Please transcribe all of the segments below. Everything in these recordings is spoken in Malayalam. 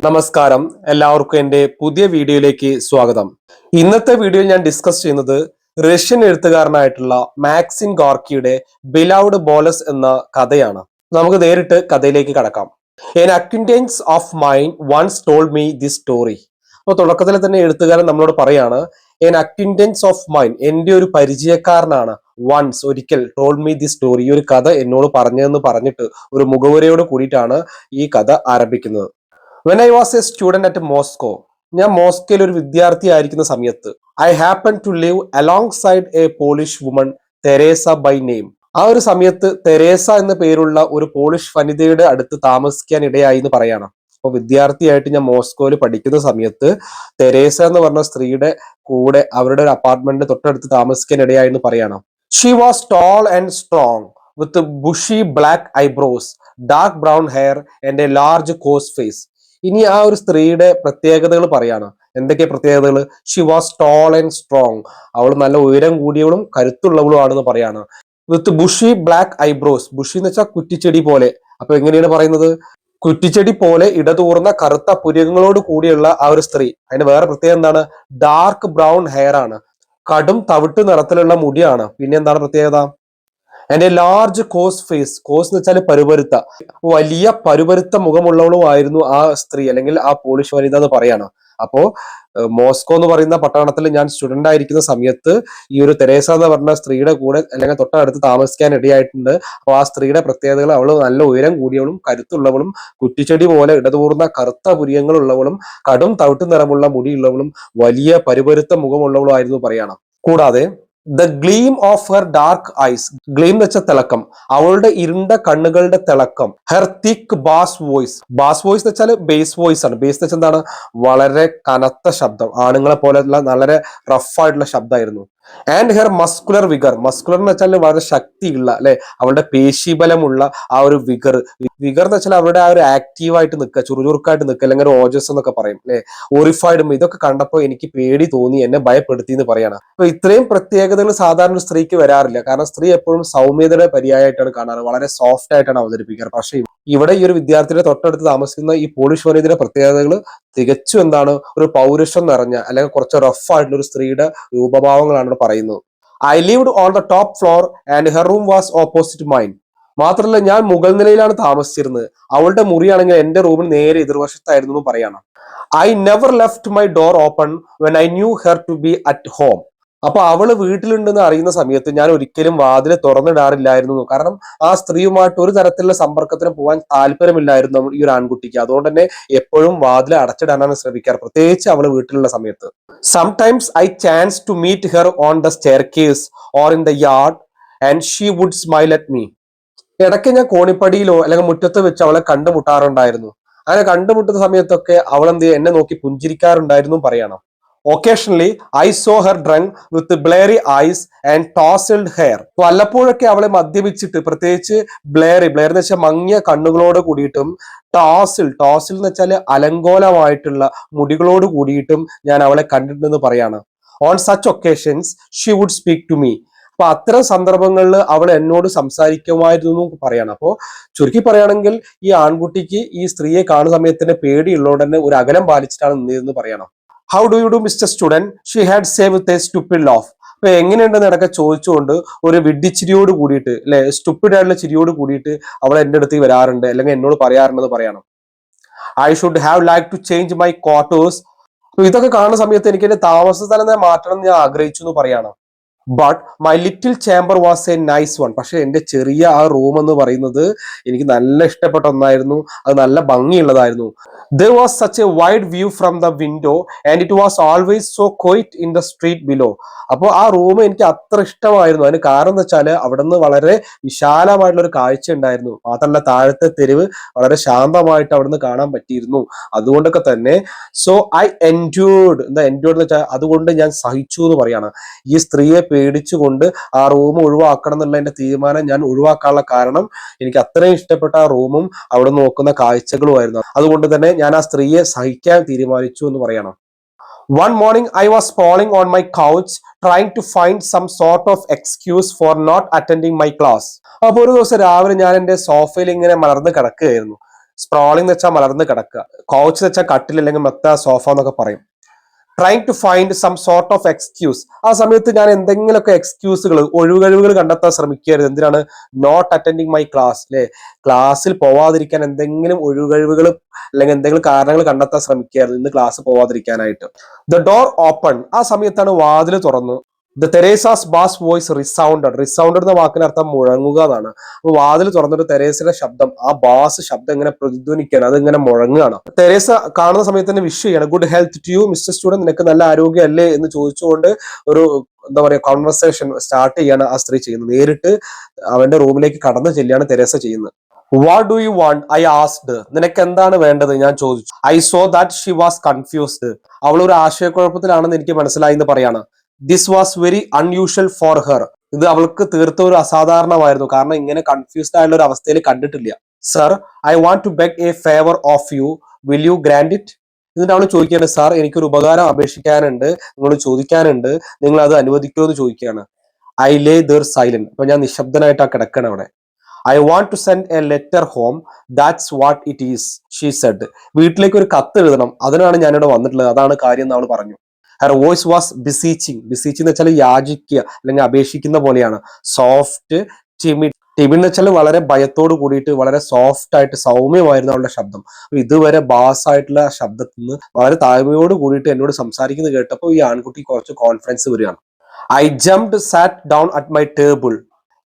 നമസ്കാരം, എല്ലാവർക്കും എൻ്റെ പുതിയ വീഡിയോയിലേക്ക് സ്വാഗതം. ഇന്നത്തെ വീഡിയോയിൽ ഞാൻ ഡിസ്കസ് ചെയ്യുന്നത് റഷ്യൻ എഴുത്തുകാരനായിട്ടുള്ള മാക്സിം ഗോർക്കിയുടെ ബിലൗഡ് ബോലസ് എന്ന കഥയാണ്. നമുക്ക് നേരിട്ട് കഥയിലേക്ക് കടക്കാം. An acquaintance of mine once told me this story. അപ്പോൾ തുടക്കത്തിൽ തന്നെ എഴുത്തുകാരൻ നമ്മളോട് പറയാണ്, എൻ അക്വിൻറ്റൻസ് ഓഫ് മൈൻ, എൻ്റെ ഒരു പരിചയക്കാരനാണ്, വൺസ് ഒരിക്കൽ ടോൾഡ് മീ ദിസ് സ്റ്റോറി, ഈ ഒരു കഥ എന്നോട് പറഞ്ഞതെന്ന് പറഞ്ഞിട്ട് ഒരു മുഖവുരയോട് കൂടിയിട്ടാണ് ഈ കഥ ആരംഭിക്കുന്നത്. When I was a student at Moscow, ഞാൻ മോസ്കോയിൽ ഒരു വിദ്യാർത്ഥി ആയിരിക്കുന്ന സമയത്ത്, I happen to live alongside a Polish woman Teresa by name. ആ ഒരു സമയത്ത് തെരേസ എന്ന പേരുള്ള ഒരു പോളിഷ് വനിതയുടെ അടുത്ത് താമസിക്കാൻ ഇടയായി എന്ന് പറയാണ്. അപ്പോൾ വിദ്യാർത്ഥിയായിട്ട് ഞാൻ മോസ്കോയിൽ പഠിക്കുന്ന സമയത്ത് തെരേസ എന്ന് പറഞ്ഞ സ്ത്രീയുടെ കൂടെ അവരുടെ ഒരു അപ്പാർട്ട്മെന്റിന് തൊട്ടടുത്ത് താമസിക്കാൻ ഇടയായി എന്ന് പറയാണ്. She was tall and strong with bushy black eyebrows, dark brown hair and a large coarse face. ഇനി ആ ഒരു സ്ത്രീയുടെ പ്രത്യേകതകൾ പറയാണ്. എന്തൊക്കെ പ്രത്യേകതകൾ? She was tall and strong, അവൾ നല്ല ഉയരം കൂടിയവളും കരുത്തുള്ളവളും ആണെന്ന് പറയാണ്. With bushy black eyebrows, bushy എന്ന് വെച്ചാൽ കുറ്റിച്ചെടി പോലെ. അപ്പൊ എങ്ങനെയാണ് പറയുന്നത്? കുറ്റിച്ചെടി പോലെ ഇടതൂർന്ന കറുത്ത പുരികങ്ങളോട് കൂടിയുള്ള ആ ഒരു സ്ത്രീ. അതിന് വേറെ പ്രത്യേകത എന്താണ്? ഡാർക്ക് ബ്രൗൺ ഹെയർ ആണ്, കടും തവിട്ട് നിറത്തിലുള്ള മുടിയാണ്. പിന്നെ എന്താണ് പ്രത്യേകത? And a large coarse face, coarse എന്ന് വെച്ചാൽ പരുപരുത്ത, വലിയ പരുപരുത്ത മുഖമുള്ളവളും ആയിരുന്നു ആ സ്ത്രീ അല്ലെങ്കിൽ ആ പോളിഷ് വനിത എന്ന് പറയാണ്. അപ്പോ മോസ്കോ എന്ന് പറയുന്ന പട്ടണത്തിൽ ഞാൻ സ്റ്റുഡന്റ് ആയിരിക്കുന്ന സമയത്ത് ഈ ഒരു തെരേസ എന്ന് പറഞ്ഞ സ്ത്രീയുടെ കൂടെ അല്ലെങ്കിൽ തൊട്ടടുത്ത് താമസിക്കാൻ ഇടയായിട്ടുണ്ട്. അപ്പോൾ ആ സ്ത്രീയുടെ പ്രത്യേകതകൾ, അവള് നല്ല ഉയരം കൂടിയവളും കരുത്തുള്ളവളും കുറ്റിച്ചെടി പോലെ ഇടതൂർന്ന കറുത്ത പുരികങ്ങളുള്ളവളും കടും തവിട്ട് നിറമുള്ള മുടിയുള്ളവളും വലിയ പരുപരുത്ത മുഖമുള്ളവളും ആയിരുന്നു പറയണം. കൂടാതെ the gleam of her dark eyes, gleam എന്ന് വെച്ചാൽ തിളക്കം, അവളുടെ ഇരുണ്ട കണ്ണുകളുടെ തിളക്കം. Her thick bass voice, bass voice എന്ന് വെച്ചാൽ ബേസ് വോയിസ് ആണ്. ബേസ് എന്ന് വെച്ചാൽ എന്താണ്? വളരെ കനത്ത ശബ്ദം, ആണുങ്ങളെ പോലെയുള്ള വളരെ റഫ് ആയിട്ടുള്ള ശബ്ദമായിരുന്നു. And her muscular vigour, muscular എന്ന് വെച്ചാൽ വളരെ ശക്തിയുള്ള അല്ലെ, അവളുടെ പേശിബലമുള്ള ആ ഒരു വിഗർ. വിഗർ എന്ന് വെച്ചാൽ അവരുടെ ആ ഒരു ആക്റ്റീവായിട്ട് നിൽക്കുക, ചുറുചുറുക്കായിട്ട് നിൽക്കുക, അല്ലെങ്കിൽ ഒരു ഓജസ് എന്നൊക്കെ പറയും അല്ലെ, ഓറിഫൈഡും. ഇതൊക്കെ കണ്ടപ്പോൾ എനിക്ക് പേടി തോന്നി, എന്നെ ഭയപ്പെടുത്തി എന്ന് പറയാണ്. അപ്പൊ ഇത്രയും പ്രത്യേകതകൾ സാധാരണ ഒരു സ്ത്രീക്ക് വരാറില്ല. കാരണം സ്ത്രീ എപ്പോഴും സൗമ്യതയുടെ പര്യായമായിട്ടാണ് കാണാറ്, വളരെ സോഫ്റ്റ് ആയിട്ടാണ് അവതരിപ്പിക്കാറ്. പക്ഷെ ഇവിടെ ഈ ഒരു വിദ്യാർത്ഥിയുടെ തൊട്ടടുത്ത് താമസിക്കുന്ന ഈ പോളിഷ് വനിതയുടെ പ്രത്യേകതകൾ തികച്ചും എന്താണ്? ഒരു പൗരുഷം നിറഞ്ഞ അല്ലെങ്കിൽ കുറച്ച് റഫ് ആയിട്ടുള്ള ഒരു സ്ത്രീയുടെ രൂപഭാവങ്ങളാണ് ഇവിടെ പറയുന്നത്. I lived on the top floor and her room was opposite mine. മാത്രമല്ല ഞാൻ മുകൾ നിലയിലാണ് താമസിച്ചിരുന്നത്, അവളുടെ മുറിയാണെങ്കിൽ എന്റെ റൂമിന് നേരെ എതിർവശത്തായിരുന്നു എന്ന് പറയാണ്. I never left my door open when I knew her to be at home. അപ്പൊ അവള് വീട്ടിലുണ്ടെന്ന് അറിയുന്ന സമയത്ത് ഞാൻ ഒരിക്കലും വാതിൽ തുറന്നിടാറില്ലായിരുന്നു. കാരണം ആ സ്ത്രീയുമായിട്ട് ഒരു തരത്തിലുള്ള സമ്പർക്കത്തിന് പോകാൻ താല്പര്യമില്ലായിരുന്നു ഈ ഒരു ആൺകുട്ടിക്ക്. അതുകൊണ്ട് തന്നെ എപ്പോഴും വാതിൽ അടച്ചിടാനാണ് ശ്രമിക്കാറ്, പ്രത്യേകിച്ച് അവള് വീട്ടിലുള്ള സമയത്ത്. Sometimes I chance to meet her on the staircase or in the yard and she would smile at me. ഇടയ്ക്ക് ഞാൻ കോണിപ്പടിയിലോ അല്ലെങ്കിൽ മുറ്റത്ത് വെച്ച് അവളെ കണ്ടുമുട്ടാറുണ്ടായിരുന്നു. അങ്ങനെ കണ്ടുമുട്ടുന്ന സമയത്തൊക്കെ അവൾ എന്ത് എന്നെ നോക്കി പുഞ്ചിരിക്കാറുണ്ടായിരുന്നു പറയണം. Occasionally I saw her drunk with bleary eyes and tousled hair. വല്ലപ്പോഴൊക്കെ അവളെ മദ്യപിച്ചിട്ട്, പ്രത്യേകിച്ച് ബ്ലേറി എന്ന് വെച്ചാൽ മങ്ങിയ കണ്ണുകളോട് കൂടിയിട്ടും, ടോസിൽ എന്ന് വെച്ചാൽ അലങ്കോലമായിട്ടുള്ള മുടികളോട് കൂടിയിട്ടും ഞാൻ അവളെ കണ്ടിട്ടുണ്ടെന്ന് പറയാണ്. On such occasions she would speak to me. അപ്പൊ അത്തരം സന്ദർഭങ്ങളിൽ അവൾ എന്നോട് സംസാരിക്കുമായിരുന്നു പറയാണ്. അപ്പോൾ ചുരുക്കി പറയുകയാണെങ്കിൽ ഈ ആൺകുട്ടിക്ക് ഈ സ്ത്രീയെ കാണുന്ന സമയത്തിന് പേടിയുള്ളതുകൊണ്ട് തന്നെ ഒരു അകലം പാലിച്ചിട്ടാണ് നിന്നതെന്ന് പറയണം. How do you do mister student, she had say with a stupid laugh. അപ്പൊ എങ്ങനെയുണ്ടെന്ന് ഇടയ്ക്ക് ചോദിച്ചുകൊണ്ട് ഒരു വിഡ്ഢിച്ചിരിയോട് കൂടിയിട്ട് അല്ലെ, സ്റ്റുപ്പിഡ് ആയിട്ടുള്ള ചിരിയോട് കൂടിയിട്ട് അവൾ എന്റെ അടുത്ത് വരാറുണ്ട് അല്ലെങ്കിൽ എന്നോട് പറയാറുണ്ടെന്ന് പറയണം. I should have like to change my quarters. ഇതൊക്കെ കാണുന്ന സമയത്ത് എനിക്ക് എന്റെ താമസ സ്ഥലം മാറ്റണം എന്ന് ഞാൻ ആഗ്രഹിച്ചു എന്ന് പറയണം. But my little chamber was A nice one. പക്ഷെ എന്റെ ചെറിയ ആ റൂം എന്ന് പറയുന്നത് എനിക്ക് നല്ല ഇഷ്ടപ്പെട്ട ഒന്നായിരുന്നു, അത് നല്ല ഭംഗിയുള്ളതായിരുന്നു. There was such a wide view from the window and it was always so quiet in the street below. അപ്പോൾ ആ റൂം എനിക്ക് അത്ര ഇഷ്ടമായിരുന്നു. അതിന് കാരണം എന്ന് വെച്ചാൽ അവിടെ നിന്ന് വളരെ വിശാലമായിട്ടുള്ള ഒരു കാഴ്ച ഉണ്ടായിരുന്നു. മാത്രമല്ല താഴത്തെ തെരുവ് വളരെ ശാന്തമായിട്ട് അവിടെ നിന്ന് കാണാൻ പറ്റിയിരുന്നു. അതുകൊണ്ടൊക്കെ തന്നെ സോ ഐ എൻജോയ്ഡ് എന്ന് വെച്ചാൽ അതുകൊണ്ട് ഞാൻ സഹിച്ചു എന്ന് പറയാണ്. ഈ സ്ത്രീയെ പേടിച്ചുകൊണ്ട് ആ റൂം ഒഴിവാക്കണം എന്നുള്ള എന്റെ തീരുമാനം ഞാൻ ഒഴിവാക്കാനുള്ള കാരണം എനിക്ക് അത്രയും ഇഷ്ടപ്പെട്ട ആ റൂമും അവിടെ നോക്കുന്ന കാഴ്ചകളുമായിരുന്നു. അതുകൊണ്ട് തന്നെ ഞാൻ ആ സ്ത്രീയെ സഹിക്കാൻ തീരുമാനിച്ചു എന്ന് പറയണം. One morning I was sprawling on my couch trying to find some sort of excuse for not attending my class. അപ്പോൾ ഒരു ദിവസം രാവിലെ ഞാൻ എൻ്റെ സോഫയിൽ ഇങ്ങനെ മലർന്ന് കിടക്കുകയായിരുന്നു. സ്പ്രോളിംഗ് എന്ന് വെച്ചാൽ മലർന്ന് കിടക്കുക, കൗച്ച് എന്ന് വെച്ചാൽ കട്ടിൽ അല്ലെങ്കിൽ മെത്ത, സോഫ എന്നൊക്കെ പറയും. Trying to find some sort of excuse. ആ സമയത്ത് ഞാൻ എന്തെങ്കിലുമൊക്കെ എക്സ്ക്യൂസുകൾ, ഒഴികഴിവുകൾ കണ്ടെത്താൻ ശ്രമിക്കരുത്. എന്തിനാണ്? നോട്ട് അറ്റൻഡിങ് മൈ ക്ലാസ്, അല്ലെ, ക്ലാസ്സിൽ പോവാതിരിക്കാൻ എന്തെങ്കിലും ഒഴികഴിവുകൾ അല്ലെങ്കിൽ എന്തെങ്കിലും കാരണങ്ങൾ കണ്ടെത്താൻ ശ്രമിക്കരുത് ഇന്ന് ക്ലാസ് പോവാതിരിക്കാനായിട്ട്. The door open. ആ സമയത്താണ് വാതിൽ തുറന്നു. The Teresa's bass voice resounded. Resounded എന്ന വാക്കിനർത്ഥം മുഴങ്ങുക എന്നാണ്. അപ്പൊ വാതിൽ തുറന്നിട്ട് തെരേസയുടെ ശബ്ദം, ആ ബാസ് ശബ്ദം ഇങ്ങനെ പ്രതിധ്വനിക്കുകയാണ്, അത് ഇങ്ങനെ മുഴങ്ങുകയാണ്. തെരേസ കാണുന്ന സമയത്ത് തന്നെ വിഷ് ചെയ്യണം, good health to you mister student, നിനക്ക് നല്ല ആരോഗ്യം അല്ലേ എന്ന് ചോദിച്ചുകൊണ്ട് ഒരു എന്താ പറയാ കോൺവെർസേഷൻ സ്റ്റാർട്ട് ചെയ്യാണ് ആ സ്ത്രീ ചെയ്യുന്നത്. നേരിട്ട് അവന്റെ റൂമിലേക്ക് കടന്നു ചെല്ലിയാണ് തെരേസ ചെയ്യുന്നത്. What do you want, I asked. നിനക്ക് എന്താണ് വേണ്ടത്, ഞാൻ ചോദിച്ചു. I so that she was confused. അവൾ ഒരു ആശയക്കുഴപ്പത്തിലാണെന്ന് എനിക്ക് മനസ്സിലായി എന്ന് പറയാണ്. This was very unusual for her. ഇത് അവൾക്ക് തീർത്തും ഒരു അസാധാരണമായിരുന്നു, കാരണം ഇങ്ങനെ കൺഫ്യൂസ്ഡ് ആയുള്ള ഒരു അവസ്ഥയിൽ കണ്ടിട്ടില്ല. Sir, I want to beg a favour of you, will you grant it. എന്നിട്ട് അവൾ ചോദിക്കുകയാണ്, സാർ എനിക്കൊരു ഉപകാരം അപേക്ഷിക്കാനുണ്ട്, നിങ്ങൾ ചോദിക്കാനുണ്ട്, നിങ്ങൾ അത് അനുവദിക്കുമോ എന്ന് ചോദിക്കുകയാണ്. I lay there silent. അപ്പൊ ഞാൻ നിശബ്ദനായിട്ട് ആ കിടക്കണം അവിടെ. I want to send a letter home, that's what it is, she said. വീട്ടിലേക്ക് ഒരു കത്ത് എഴുതണം, അതിനാണ് ഞാനിവിടെ വന്നിട്ടുള്ളത്, അതാണ് കാര്യം എന്ന് അവൾ പറഞ്ഞു. Her voice was beseeching. Beseeching എന്ന് വെച്ചാൽ യാചിക്കുക അല്ലെങ്കിൽ അപേക്ഷിക്കുന്ന പോലെയാണ്. Soft, timid. ടിമിഡ് എന്ന് വെച്ചാൽ വളരെ ഭയത്തോട് കൂടിയിട്ട് വളരെ സോഫ്റ്റ് ആയിട്ട് സൗമ്യമായിരുന്നു അവളുടെ ശബ്ദം. ഇതുവരെ ബാസ് ആയിട്ടുള്ള ശബ്ദത്തിൽ നിന്ന് വളരെ താഴ്മയോട് കൂടിയിട്ട് എന്നോട് സംസാരിക്കുന്നത് കേട്ടപ്പോൾ ഈ ആൺകുട്ടി കുറച്ച് കോൺഫിഡൻസ് വരികയാണ്. I jumped sat down at my table.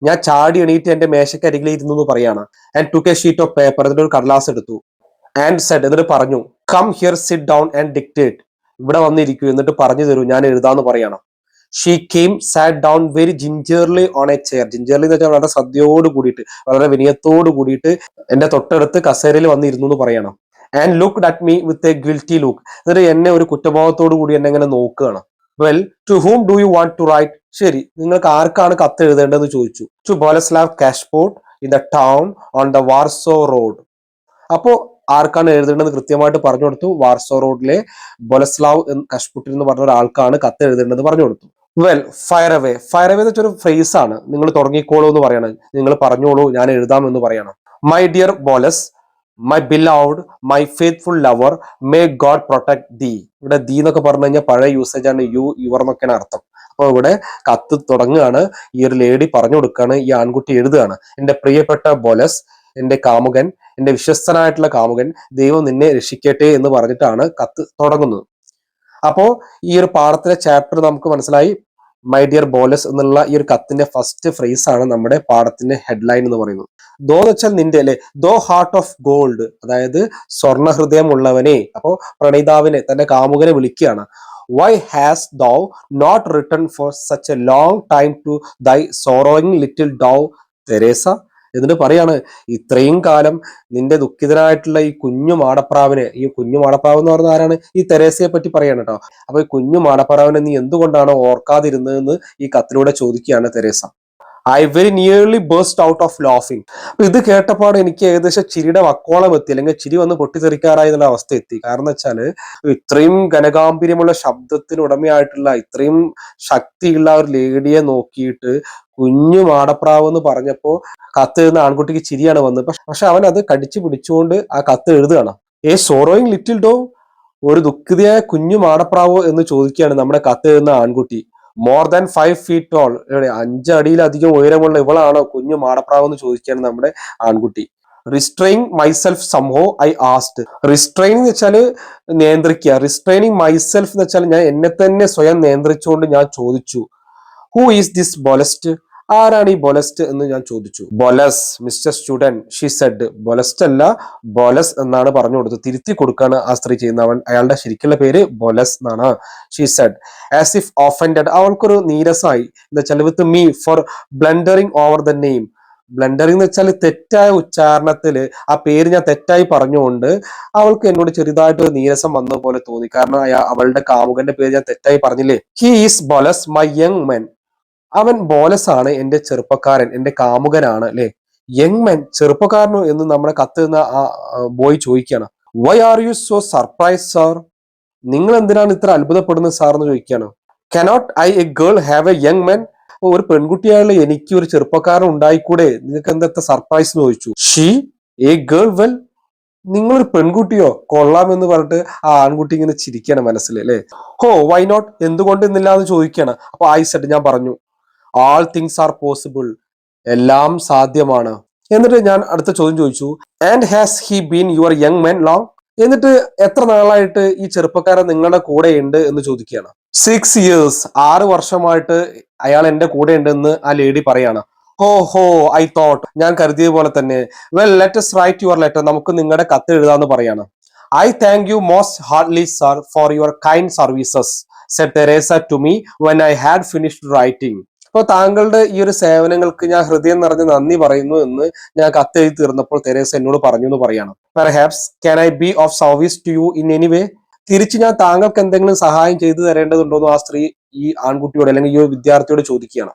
ഞാൻ ചാടി എണീറ്റ് എന്റെ മേശക്കരികിൽ ഇരുന്നു എന്ന് പറയാണ്. And took a sheet of paper, എന്നിട്ട് ഒരു കടലാസ് എടുത്തു. ആൻഡ് സെഡ്, എന്നിട്ട് പറഞ്ഞു, come here, sit down and dictate. ഇവിടെ വന്നിരിക്കൂ, എന്നിട്ട് പറഞ്ഞു തരൂ, ഞാൻ എഴുതാന്ന് പറയണം. She came, sat down very gingerly on a chair. Gingerly എന്ന് വെച്ചാൽ വളരെ ശ്രദ്ധയോട് കൂടിയിട്ട്, വളരെ വിനയത്തോട് കൂടിയിട്ട് എന്റെ തൊട്ടടുത്ത് കസേരയിൽ വന്നിരുന്നു എന്ന് പറയണം. And looked at me with a guilty look. എന്നിട്ട് എന്നെ ഒരു കുറ്റബോധത്തോടു കൂടി എന്നെ ഇങ്ങനെ നോക്കുകയാണ്. Well, to whom do you want to write. ശരി, നിങ്ങൾക്ക് ആർക്കാണ് കത്ത് എഴുതേണ്ടതെന്ന് ചോദിച്ചു. To Boleslav Kashput in the town on the Warsaw road. അപ്പോ ആർക്കാണ് എഴുതേണ്ടത് കൃത്യമായിട്ട് പറഞ്ഞു കൊടുത്തു. വാർസോ റോഡിലെ ബൊലസ്ലാവ് കഷ്പുട്ടിൽ എന്ന് പറഞ്ഞ ഒരാൾക്കാണ് കത്ത് എഴുതേണ്ടത് പറഞ്ഞു കൊടുത്തു. Well, fire away. Fire away എന്ന് വെച്ചൊരു ഫ്രേസ് ആണ്. നിങ്ങൾ തുടങ്ങിക്കോളൂ എന്ന് പറയണം, നിങ്ങൾ പറഞ്ഞോളൂ, ഞാൻ എഴുതാം എന്ന് പറയണം. My dear bolus, my beloved, my faithful lover, may God protect ദീ. ഇവിടെ ദീ എന്നൊക്കെ പറഞ്ഞു കഴിഞ്ഞാൽ പഴയ യൂസേജ് ആണ്, യു, യുവർ എന്നൊക്കെയാണ് അർത്ഥം. അപ്പൊ ഇവിടെ കത്ത് തുടങ്ങുകയാണ്, ഈ ഒരു ലേഡി പറഞ്ഞു കൊടുക്കുകയാണ്, ഈ ആൺകുട്ടി എഴുതുകയാണ്. എന്റെ പ്രിയപ്പെട്ട ബോലസ്, എന്റെ കാമുകൻ, എന്റെ വിശ്വസ്തനായിട്ടുള്ള കാമുകൻ, ദൈവം നിന്നെ രക്ഷിക്കട്ടെ എന്ന് പറഞ്ഞിട്ടാണ് കത്ത് തുടങ്ങുന്നത്. അപ്പോ ഈ ഒരു പാഠത്തിലെ ചാപ്റ്റർ നമുക്ക് മനസ്സിലായി. മൈ ഡിയർ ബോലസ് എന്നുള്ള ഈ ഒരു കത്തിന്റെ ഫസ്റ്റ് ഫ്രേസ് ആണ് നമ്മുടെ പാഠത്തിന്റെ ഹെഡ്ലൈൻ എന്ന് പറയുന്നത്. ദോ എന്ന് വെച്ചാൽ നിന്റെ, അല്ലെ, ദോ ഹാർട്ട് ഓഫ് ഗോൾഡ്, അതായത് സ്വർണ്ണ ഹൃദയമുള്ളവനെ. അപ്പോ പ്രണയിതാവിനെ, തന്റെ കാമുകനെ വിളിക്കുകയാണ്. Why has thou not return for such a long time to thy sorrowing little ഡൗ Teresa. എന്നിട്ട് പറയാണ്, ഇത്രയും കാലം നിന്റെ ദുഃഖിതനായിട്ടുള്ള ഈ കുഞ്ഞു മാടപ്രാവിനെ, ഈ കുഞ്ഞു മാടപ്രാവ് എന്ന് പറഞ്ഞ ആരാണ്? ഈ തെരേസയെ പറ്റി പറയാണ് കേട്ടോ. അപ്പൊ ഈ കുഞ്ഞു മാടപ്രാവിനെ നീ എന്തുകൊണ്ടാണ് ഓർക്കാതിരുന്നതെന്ന് ഈ കത്തിലൂടെ ചോദിക്കുകയാണ് Teresa. I very nearly burst out of ലാഫിങ്. അപ്പൊ ഇത് കേട്ടപ്പാട് എനിക്ക് ഏകദേശം ചിരിയുടെ വക്കോളം എത്തി, അല്ലെങ്കിൽ ചിരി വന്ന് പൊട്ടിത്തെറിക്കാറായി എന്നുള്ള അവസ്ഥ എത്തി. കാരണം വെച്ചാല് ഇത്രയും ഘനഗാംഭീര്യമുള്ള ശബ്ദത്തിന് ഉടമയായിട്ടുള്ള, ഇത്രയും ശക്തിയുള്ള ഒരു ലേഡിയെ നോക്കിയിട്ട് കുഞ്ഞു മാടപ്രാവ് എന്ന് പറഞ്ഞപ്പോ കത്ത് എഴുതുന്ന ആൺകുട്ടിക്ക് ചിരിയാണ് വന്നത്. പക്ഷെ അവൻ അത് കടിച്ചു പിടിച്ചുകൊണ്ട് ആ കത്ത് എഴുതുകയാണ്. ഏ സോറോയിങ് ലിറ്റിൽ ഡോ, ഒരു ദുഃഖിതയായ കുഞ്ഞു മാടപ്രാവോ എന്ന് ചോദിക്കുകയാണ് നമ്മുടെ കത്ത് എഴുതുന്ന ആൺകുട്ടി. മോർ ദാൻ 5 feet ടോൾ, 5 അടിയിലധികം ഉയരമുള്ള ഇവളാണോ കുഞ്ഞു മാടപ്രാവ് എന്ന് ചോദിക്കുകയാണ് നമ്മുടെ ആൺകുട്ടി. റിസ്ട്രെയിങ് മൈസെൽഫ് സംഹോ ഐ ആസ്ഡ്. റിസ്ട്രെയിൻ എന്ന് വെച്ചാൽ നിയന്ത്രിക്കുക, റിസ്ട്രെയിനിങ് മൈസെൽഫ് എന്ന് വെച്ചാൽ ഞാൻ എന്നെ തന്നെ സ്വയം നിയന്ത്രിച്ചുകൊണ്ട് ഞാൻ ചോദിച്ചു. ഹൂ ഈസ് ദിസ് ബൊലസ്റ്റ്, ആരാണ് ഈ ബൊലസ്റ്റ് എന്ന് ഞാൻ ചോദിച്ചു. ബൊലസ് മിസ്റ്റർ സ്റ്റുഡന്റ്, ഷീ സെഡ്. ബൊലസ്റ്റ് അല്ല, ബൊലസ് എന്നാണ് പറഞ്ഞു കൊടുത്തത്. തിരുത്തി കൊടുക്കാണ് ആ സ്ത്രീ ചെയ്യുന്ന. അയാളുടെ ശരിക്കുള്ള പേര് ബൊലസ് എന്നാണ്. She said as if offended. അവൾക്കൊരു നീരസമായി. എന്താ വെച്ചാൽ with me for blundering over the name. Blundering എന്ന് വെച്ചാൽ തെറ്റായ ഉച്ചാരണത്തില് ആ പേര് ഞാൻ തെറ്റായി പറഞ്ഞുകൊണ്ട് അവൾക്ക് എന്നോട് ചെറുതായിട്ട് ഒരു നീരസം വന്ന പോലെ തോന്നി. കാരണം അവളുടെ കാമുകന്റെ പേര് ഞാൻ തെറ്റായി പറഞ്ഞില്ലേ. He is Boles my young men. അവൻ ബോലസ് ആണ്, എന്റെ ചെറുപ്പക്കാരൻ, എന്റെ കാമുകനാണ്, അല്ലെ. യങ് മെൻ, ചെറുപ്പക്കാരനോ എന്ന് നമ്മുടെ കത്തുന്ന ആ ബോയ് ചോദിക്കുകയാണ്. Why are you so surprise sir, നിങ്ങൾ എന്തിനാണ് ഇത്ര അത്ഭുതപ്പെടുന്നത് സാർ എന്ന് ചോദിക്കുകയാണ്. Cannot I a girl have a young men. ഒരു പെൺകുട്ടിയായുള്ള എനിക്ക് ഒരു ചെറുപ്പക്കാരൻ ഉണ്ടായിക്കൂടെ, നിങ്ങൾക്ക് എന്താ സർപ്രൈസ് എന്ന് ചോദിച്ചു. ഷീ എ ഗേൾ, വെൽ നിങ്ങളൊരു പെൺകുട്ടിയോ കൊള്ളാമെന്ന് പറഞ്ഞിട്ട് ആ ആൺകുട്ടി ഇങ്ങനെ ചിരിക്കാണ് മനസ്സിൽ അല്ലെ. ഹോ വൈ നോട്ട്, എന്തുകൊണ്ട് എന്നില്ല എന്ന് ചോദിക്കാണ്. അപ്പൊ ഐ സെഡ്, ഞാൻ പറഞ്ഞു, ആൾ തിങ്സ് ആർ പോസിബിൾ, എല്ലാം സാധ്യമാണ്. എന്നിട്ട് ഞാൻ അടുത്ത ചോദ്യം ചോദിച്ചു, and has he been your young man long, എന്നിട്ട് എത്ര നാളായിട്ട് ഈ ചെറുപ്പക്കാരൻ നിങ്ങളുടെ കൂടെ ഉണ്ട് എന്ന് ചോദിക്കുകയാണ്. 6 years, 6 വർഷമായിട്ട് അയാൾ എന്റെ കൂടെ ഉണ്ടെന്ന് ആ ലേഡി പറയാണ്. ഹോ ഹോ, ഐ തോട്ട്, ഞാൻ കരുതിയ പോലെ തന്നെ. Well let's write your letter, നമുക്ക് നിങ്ങളുടെ കത്ത് എഴുതാന്ന് പറയാണ്. I thank you most heartily sir for your kind services, said Teresa to me when I had finished writing. അപ്പൊ താങ്കളുടെ ഈ ഒരു സേവനങ്ങൾക്ക് ഞാൻ ഹൃദയം നിറഞ്ഞ് നന്ദി പറയുന്നു എന്ന് ഞാൻ കത്തെഴുതി തീർന്നപ്പോൾ തെരേസ എന്നോട് പറഞ്ഞു എന്ന് പറയാണ്. Perhaps can I be of service to you in any way, തിരിച്ച് ഞാൻ താങ്കൾക്ക് എന്തെങ്കിലും സഹായം ചെയ്തു തരേണ്ടതുണ്ടോന്ന് ആ സ്ത്രീ ഈ ആൺകുട്ടിയോട് അല്ലെങ്കിൽ ഈ ഒരു വിദ്യാർത്ഥിയോട് ചോദിക്കുകയാണ്.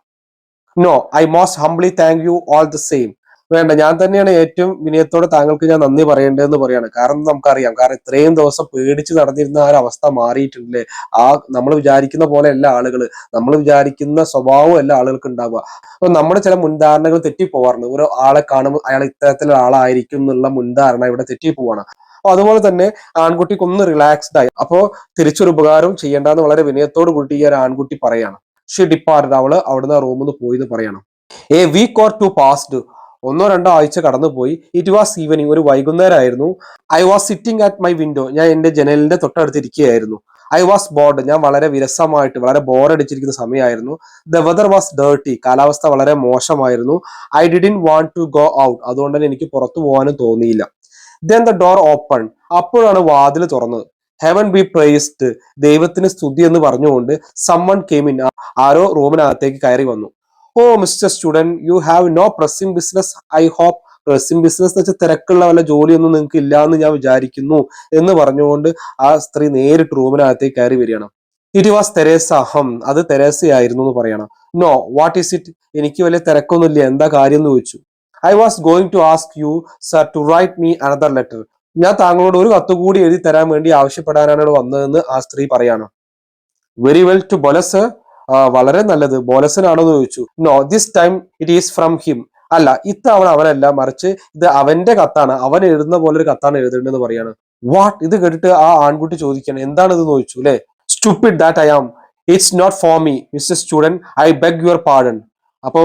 No, I most humbly thank you all the same, വേണ്ട, ഞാൻ തന്നെയാണ് ഏറ്റവും വിനയത്തോടെ താങ്കൾക്ക് ഞാൻ നന്ദി പറയേണ്ടതെന്ന് പറയാണ്. കാരണം നമുക്കറിയാം, കാരണം ഇത്രയും ദിവസം പേടിച്ച് നടന്നിരുന്ന ആ ഒരു അവസ്ഥ മാറിയിട്ടുണ്ടല്ലേ. ആ നമ്മൾ വിചാരിക്കുന്ന പോലെ അല്ല ആളുകൾ, നമ്മൾ വിചാരിക്കുന്ന സ്വഭാവം അല്ല ആളുകൾക്ക് ഉണ്ടാവുക. അപ്പൊ നമ്മുടെ ചില മുൻധാരണകൾ തെറ്റിപ്പോവാറുണ്ട്. ഒരു ആളെ കാണുമ്പോൾ അയാൾ ഇത്തരത്തിലുള്ള ആളായിരിക്കും എന്നുള്ള മുൻധാരണ ഇവിടെ തെറ്റിപ്പോവാണ്. അപ്പൊ അതുപോലെ തന്നെ ആൺകുട്ടിക്ക് ഒന്ന് റിലാക്സ്ഡ് ആയി. അപ്പോ തിരിച്ചൊരു ഉപകാരം ചെയ്യേണ്ടെന്ന് വളരെ വിനയത്തോട് കൂട്ടി ഈ ഒരു ആൺകുട്ടി പറയാണ്. ഷി ഡിപ്പാർട്ടഡ്, അവള് അവിടുന്ന് റൂമിൽ നിന്ന് പോയി എന്ന് പറയണം. A week or two passed, 1-2 ആഴ്ച കടന്നുപോയി. ഇറ്റ് വാസ് ഈവനിങ്, ഒരു വൈകുന്നേരമായിരുന്നു. I was sitting at my window, ഞാൻ എന്റെ ജനലിന്റെ തൊട്ടടുത്ത് ഇരിക്കുകയായിരുന്നു. ഐ വാസ് ബോർഡ്, ഞാൻ വളരെ വിരസമായിട്ട് വളരെ ബോറടിച്ചിരിക്കുന്ന സമയമായിരുന്നു. ദ വെദർ വാസ് ഡേർട്ടി, കാലാവസ്ഥ വളരെ മോശമായിരുന്നു. I didn't want to go out, അതുകൊണ്ട് തന്നെ എനിക്ക് പുറത്തു പോകാനും തോന്നിയില്ല. ദെൻ ദ ഡോർ ഓപ്പൺ, അപ്പോഴാണ് വാതിൽ തുറന്നത്. ഹെവൻ ബി പ്രൈസ്ഡ്, ദൈവത്തിന് സ്തുതി എന്ന് പറഞ്ഞുകൊണ്ട് സമ്മൺ കെയിം ഇൻ, ആരോ റൂമിനകത്തേക്ക് കയറി വന്നു. Oh mister student, you have no pressing business I hope. Pressing business എന്ന് വെച്ചാൽ തിരക്കുള്ള വല്ല ജോലിയൊന്നും നിങ്ങൾക്ക് ഇല്ല എന്ന് ഞാൻ വിചാരിക്കുന്നു എന്ന് പറഞ്ഞുകൊണ്ട് ആ സ്ത്രീ നേരിട്ട് റൂമിനകത്തേക്ക് കയറി വരികയാണ്. ഇറ്റ് വാസ് തെരേസ, അത് തെരേസയായിരുന്നു എന്ന് പറയണം. നോ, വാട്ട് ഈസ് ഇറ്റ്, എനിക്ക് വലിയ തിരക്കൊന്നുമില്ല, എന്താ കാര്യം എന്ന് ചോദിച്ചു. I was going to ask you sir to write me another letter, ഞാൻ താങ്കളോട് ഒരു കത്ത് കൂടി എഴുതി തരാൻ വേണ്ടി ആവശ്യപ്പെടാനാണ് ഇവിടെ വന്നതെന്ന് ആ സ്ത്രീ പറയാണ്. വെരി വെൽ, ടു ബോലസ്, വളരെ നല്ലത്, ബോലസിനാണോന്ന് ചോദിച്ചു. No, this time it is from him, അല്ല ഇത്തവണ അവനല്ല, മറിച്ച് ഇത് അവന്റെ കത്താണ്, അവൻ എഴുതുന്ന പോലെ ഒരു കത്താണ് എഴുതേണ്ടതെന്ന് പറയാണ്. വാട്ട്, ഇത് കേട്ടിട്ട് ആ ആൺകുട്ടി ചോദിക്കണം എന്താണ് ഇത് ചോദിച്ചു അല്ലെ. Stupid that I am, it's not for me mister student, I beg your pardon. അപ്പോ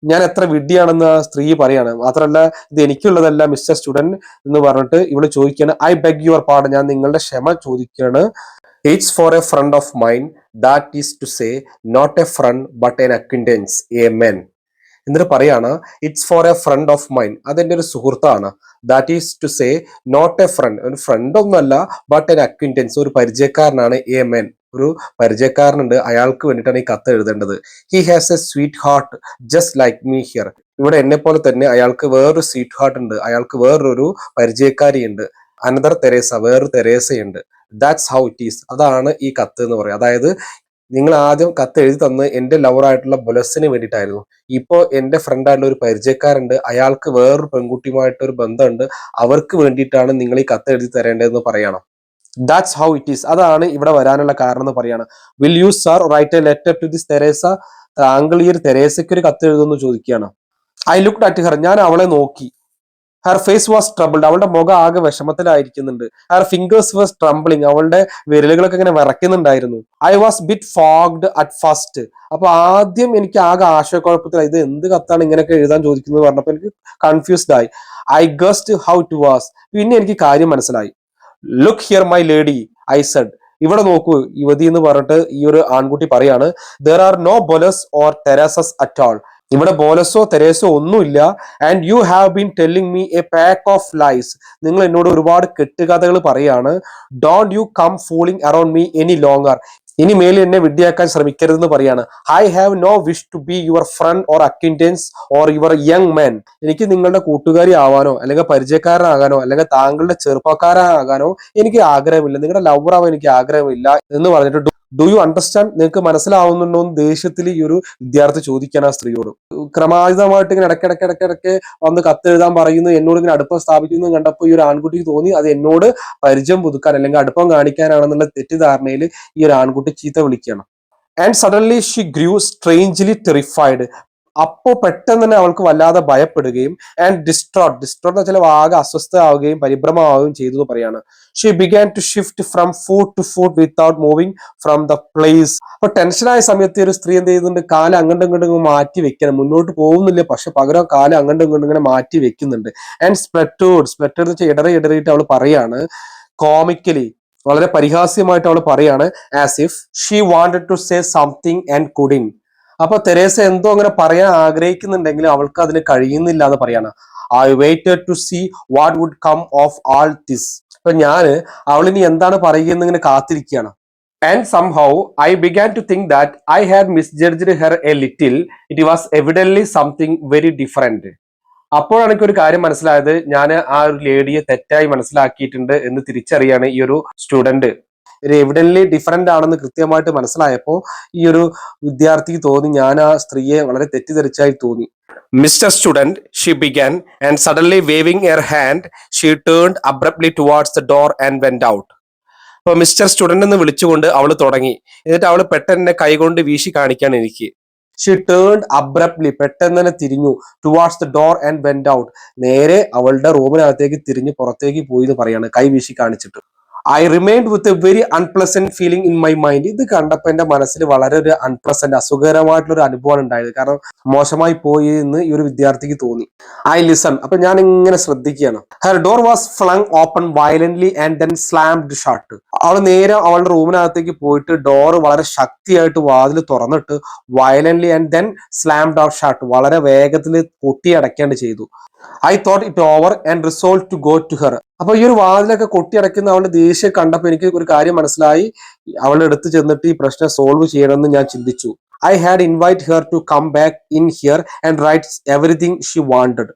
ഞാൻ എത്ര വിഡ്ഢിയാണെന്ന് ആ സ്ത്രീ പറയാണ്. മാത്രമല്ല ഇത് എനിക്കുള്ളതല്ല മിസ്റ്റർ സ്റ്റുഡന്റ് എന്ന് പറഞ്ഞിട്ട് ഇവിടെ ചോദിക്കാണ്. ഐ ബെഗ് യുവർ പാർഡൺ, ഞാൻ നിങ്ങളുടെ ക്ഷമ ചോദിക്കുകയാണ്. It's for a friend of mine, that is to say not a friend but an acquaintance, a men. എന്നിട്ട് പറയാണ്, it's for a friend of mine, അതെന്റെ ഒരു സുഹൃത്താണ്. That is to say not a friend, ഒരു ഫ്രണ്ട് ഒന്നുമല്ല, ബട്ട് എൻ അക്വിൻറ്റൻസ്, ഒരു പരിചയക്കാരനാണ്. എ മെൻ, ഒരു പരിചയക്കാരനുണ്ട്, അയാൾക്ക് വേണ്ടിയിട്ടാണ് ഈ കത്ത് എഴുതേണ്ടത്. He has A sweet heart just like me here, ഇവിടെ എന്നെ പോലെ തന്നെ അയാൾക്ക് വേറൊരു സ്വീറ്റ് ഹാർട്ട് ഉണ്ട്, അയാൾക്ക് വേറൊരു പരിചയക്കാരിയുണ്ട്. അനദർ തെരേസ, വേറൊരു തെരേസയുണ്ട്. ദാറ്റ്സ് ഹൗ ഇറ്റ് ഈസ്, അതാണ് ഈ കത്ത് എന്ന് പറയുന്നത്. അതായത് നിങ്ങൾ ആദ്യം കത്ത് എഴുതി തന്ന് എന്റെ ലവർ ആയിട്ടുള്ള ബൊലസിന് വേണ്ടിയിട്ടായിരുന്നു. ഇപ്പോ എന്റെ ഫ്രണ്ട് ആയിട്ടുള്ള ഒരു പരിചയക്കാരുണ്ട്, അയാൾക്ക് വേറൊരു പെൺകുട്ടിയുമായിട്ട് ഒരു ബന്ധമുണ്ട്, അവർക്ക് വേണ്ടിയിട്ടാണ് നിങ്ങൾ ഈ കത്ത് എഴുതി തരേണ്ടതെന്ന് പറയണം. ദാറ്റ്സ് ഹൗ ഇറ്റ് ഈസ്, അതാണ് ഇവിടെ വരാനുള്ള കാരണം എന്ന് പറയാണ്. Will you sir write a letter to this Teresa, താങ്കൾ ഈ ഒരു തെരേസയ്ക്ക് ഒരു കത്ത് എഴുതുമെന്ന് ചോദിക്കുകയാണ്. ഐ ലുക്ക്ഡ് അറ്റ് ഹർ, ഞാൻ അവളെ നോക്കി. ഹർ ഫേസ് വാസ് ട്രബിൾഡ്, അവളുടെ മുഖം ആകെ വിഷമത്തിലായിരിക്കുന്നുണ്ട്. ഹർ ഫിംഗേഴ്സ് വാസ് ട്രംബിളിങ്, അവളുടെ വിരലുകളൊക്കെ ഇങ്ങനെ വിറയ്ക്കുന്നുണ്ടായിരുന്നു. I was bit fogged at first, അപ്പൊ ആദ്യം എനിക്ക് ആകെ ആശയക്കുഴപ്പത്തിലായി, ഇത് എന്ത് കത്താണ് ഇങ്ങനെയൊക്കെ എഴുതാൻ ചോദിക്കുന്നത് പറഞ്ഞപ്പോൾ എനിക്ക് കൺഫ്യൂസ്ഡ് ആയി. I guessed how it was, പിന്നെ എനിക്ക് കാര്യം മനസ്സിലായി. Look here my lady, I said, ഇവിടെ നോക്കൂ യുവതി എന്ന് പറഞ്ഞിട്ട് ഈ ഒരു ആൺകുട്ടി പറയാണ്. There are no Boles or Tereses at all, ഇവിടെ ബോലസോ തെരേസോ ഒന്നുമില്ല. And you have been telling me a pack of lies, നിങ്ങൾ എന്നോട് ഒരുപാട് കെട്ടുകഥകൾ പറയാണ്. Don't you come fooling around me any longer, ഇനി മേലിൽ എന്നെ വിഡ്ഢിയാക്കാൻ ശ്രമിക്കരുതെന്ന് പറയാണ്. I have no wish to be your friend or acquaintance or your young man, എനിക്ക് നിങ്ങളുടെ കൂട്ടുകാരി ആവാനോ അല്ലെങ്കിൽ പരിചയക്കാരനാകാനോ അല്ലെങ്കിൽ താങ്കളുടെ ചെറുപ്പക്കാരനാകാനോ എനിക്ക് ആഗ്രഹമില്ല, നിങ്ങളുടെ ലവർ ആവാൻ എനിക്ക് ആഗ്രഹമില്ല എന്ന് പറഞ്ഞിട്ട് ഡു യു അണ്ടർസ്റ്റാൻഡ്, നിങ്ങൾക്ക് മനസ്സിലാവുന്നുണ്ടോ എന്ന് ദേഷ്യത്തിൽ ഈ ഒരു വിദ്യാർത്ഥി ചോദിക്കാൻ ആ സ്ത്രീയോട്. ക്രമാതീതമായിട്ട് ഇങ്ങനെ ഇടയ്ക്കിടയ്ക്ക് വന്ന് കത്തെഴുതാൻ പറയുന്നു, എന്നോട് ഇങ്ങനെ അടുപ്പം സ്ഥാപിക്കുന്നു കണ്ടപ്പോൾ ഈ ഒരു ആൺകുട്ടിക്ക് തോന്നി അത് എന്നോട് പരിചയം പുതുക്കാൻ അല്ലെങ്കിൽ അടുപ്പം കാണിക്കാനാണെന്നുള്ള തെറ്റിദ്ധാരണയിൽ ഈ ഒരു ആൺകുട്ടി ചീത്ത വിളിക്കുകയാണ്. And suddenly she grew strangely terrified, അപ്പോ പെട്ടെന്ന് തന്നെ അവൾക്ക് വല്ലാതെ ഭയപ്പെടുകയും ആൻഡ് ഡിസ്ട്രോട്ട് എന്ന് വെച്ചാൽ ആകെ അസ്വസ്ഥയാവുകയും പരിഭ്രമമാവുകയും ചെയ്തു എന്ന് പറയാണ്. She began to shift from foot to foot without moving from the place. അപ്പൊ ടെൻഷനായ സമയത്ത് ഒരു സ്ത്രീ എന്ത് ചെയ്യുന്നുണ്ട്, കാല് അങ്ങോട്ടും ഇങ്ങോട്ടും മാറ്റി വെക്കണം. മുന്നോട്ട് പോകുന്നില്ല, പക്ഷെ പകരം കാല് അങ്ങോട്ടും ഇങ്ങോട്ടും ഇങ്ങനെ മാറ്റി വെക്കുന്നുണ്ട്. ആൻഡ് സ്പ്ലറ്റേർഡ് എന്ന് വെച്ചാൽ ഇടറിയിട്ട് അവൾ പറയാണ് കോമിക്കലി, വളരെ പരിഹാസ്യമായിട്ട് അവൾ പറയാണ് as if she wanted to say something and couldn't. അപ്പൊ തെരേസ എന്തോ അങ്ങനെ പറയാൻ ആഗ്രഹിക്കുന്നുണ്ടെങ്കിലും അവൾക്ക് അതിന് കഴിയുന്നില്ല എന്ന് പറയാണ്. I waited to see what would come of all this. അപ്പൊ ഞാന് അവളിനി എന്താണ് പറയുക ഇങ്ങനെ കാത്തിരിക്കുകയാണ്. And somehow I began to think that I had misjudged her a little. It was evidently something very different. അപ്പോഴാണ് എനിക്ക് ഒരു കാര്യം മനസ്സിലായത്, ഞാൻ ആ ഒരു ലേഡിയെ തെറ്റായി മനസ്സിലാക്കിയിട്ടുണ്ട് എന്ന് തിരിച്ചറിയാണ് ഈ ഒരു സ്റ്റുഡന്റ്. ഒരു എവിഡൻലി ഡിഫറെന്റ് ആണെന്ന് കൃത്യമായിട്ട് മനസ്സിലായപ്പോൾ ഈ ഒരു വിദ്യാർത്ഥിക്ക് തോന്നി ഞാൻ ആ സ്ത്രീയെ വളരെ തെറ്റിദ്ധരിച്ചായി തോന്നി. Mister student, she began and suddenly waving her hand she turned abruptly towards the door and went out. അപ്പൊ മിസ്റ്റർ സ്റ്റുഡന്റ് എന്ന് വിളിച്ചുകൊണ്ട് അവൾ തുടങ്ങി. എന്നിട്ട് അവൾ പെട്ടെന്ന് കൈകൊണ്ട് വീശി കാണിക്കാണ് എനിക്ക്. ഷീ ടേൺഡ് അബ്രപ്റ്റ്ലി, പെട്ടെന്ന് തന്നെ തിരിഞ്ഞു, towards the door and went out, നേരെ അവളുടെ റൂമിനകത്തേക്ക് തിരിഞ്ഞ് പുറത്തേക്ക് പോയി എന്ന് പറയാണ് കൈ വീശി കാണിച്ചിട്ട്. I remind with a very unpleasant feeling in my mind. ഇത് കണ്ടപ്പോൾ എന്റെ മനസ്സിൽ വളരെ ഒരു അൺപ്ലസന്റ്, അസുഖകരമായിട്ടുള്ള ഒരു അനുഭവമാണ് ഉണ്ടായത്. കാരണം മോശമായി പോയി എന്ന് ഈ ഒരു വിദ്യാർത്ഥിക്ക് തോന്നി. ഐ ലിസൺ, അപ്പൊ ഞാൻ ഇങ്ങനെ ശ്രദ്ധിക്കുകയാണ്. Her door was flung open violently and then slammed shut. അവൾ നേരെ അവളുടെ റൂമിനകത്തേക്ക് പോയിട്ട് ഡോർ വളരെ ശക്തിയായിട്ട് വാതിൽ തുറന്നിട്ട് violently and then slammed out shut, വളരെ വേഗത്തിൽ കൊട്ടി അടയ്ക്കാണ്ട് ചെയ്തു. I thought it over and resolve to go to her. അപ്പൊ ഈ ഒരു വാതിലൊക്കെ കൊട്ടി അടയ്ക്കുന്ന അവളുടെ ദേഷ്യം കണ്ടപ്പോൾ എനിക്ക് ഒരു കാര്യം മനസ്സിലായി. അവളുടെ അടുത്ത് ചെന്നിട്ട് ഈ പ്രശ്നം സോൾവ് ചെയ്യണമെന്ന് ഞാൻ ചിന്തിച്ചു. I had invite her to come back in here and writes everything she wanted.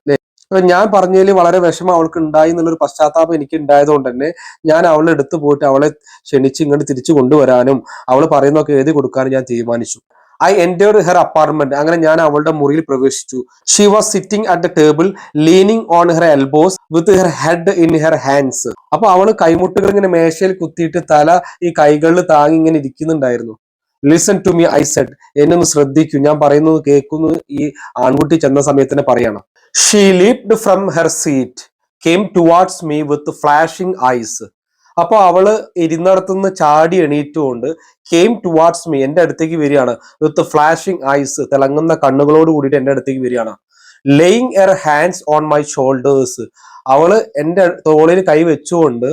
അപ്പൊ ഞാൻ പറഞ്ഞതിൽ വളരെ വിഷമം അവൾക്ക് ഉണ്ടായി എന്നുള്ളൊരു പശ്ചാത്താപം എനിക്ക് ഉണ്ടായതുകൊണ്ട് തന്നെ ഞാൻ അവളെ എടുത്തു പോയിട്ട് അവളെ ക്ഷണിച്ച് ഇങ്ങോട്ട് തിരിച്ചു കൊണ്ടുവരാനും അവൾ പറയുന്നതൊക്കെ എഴുതി കൊടുക്കാനും ഞാൻ തീരുമാനിച്ചു. I entered her apartment. അങ്ങനെ ഞാൻ അവളുടെ മുറിയിൽ പ്രവേശിച്ചു. She was sitting at the table leaning on her elbows with her head in her hands. അപ്പൊ അവള് കൈമുട്ടുകൾ ഇങ്ങനെ മേശയിൽ കുത്തിയിട്ട് തല ഈ കൈകളിൽ താങ്ങി ഇങ്ങനെ ഇരിക്കുന്നുണ്ടായിരുന്നു. Listen to me I said. എന്നെ ഒന്ന് ശ്രദ്ധിക്കൂ, ഞാൻ പറയുന്നത് കേൾക്കുന്നു ഈ ആൺകുട്ടി ചെന്ന സമയത്ത് തന്നെ പറയണം. She leaped from her seat came towards me with flashing eyes. അപ്പൊ അവള് ഇരുന്നിടത്തുനിന്ന് ചാടി എണീറ്റുകൊണ്ട് കെയിം ടുവാർഡ്സ് മീ, എന്റെ അടുത്തേക്ക് വരികയാണ്. വിത്ത് ഫ്ലാഷിംഗ് ഐസ്, തിളങ്ങുന്ന കണ്ണുകളോട് കൂടിയിട്ട് എന്റെ അടുത്തേക്ക് വരികയാണ്. Laying er hands on my shoulders. അവള് എന്റെ തോളിൽ കൈ വെച്ചുകൊണ്ട്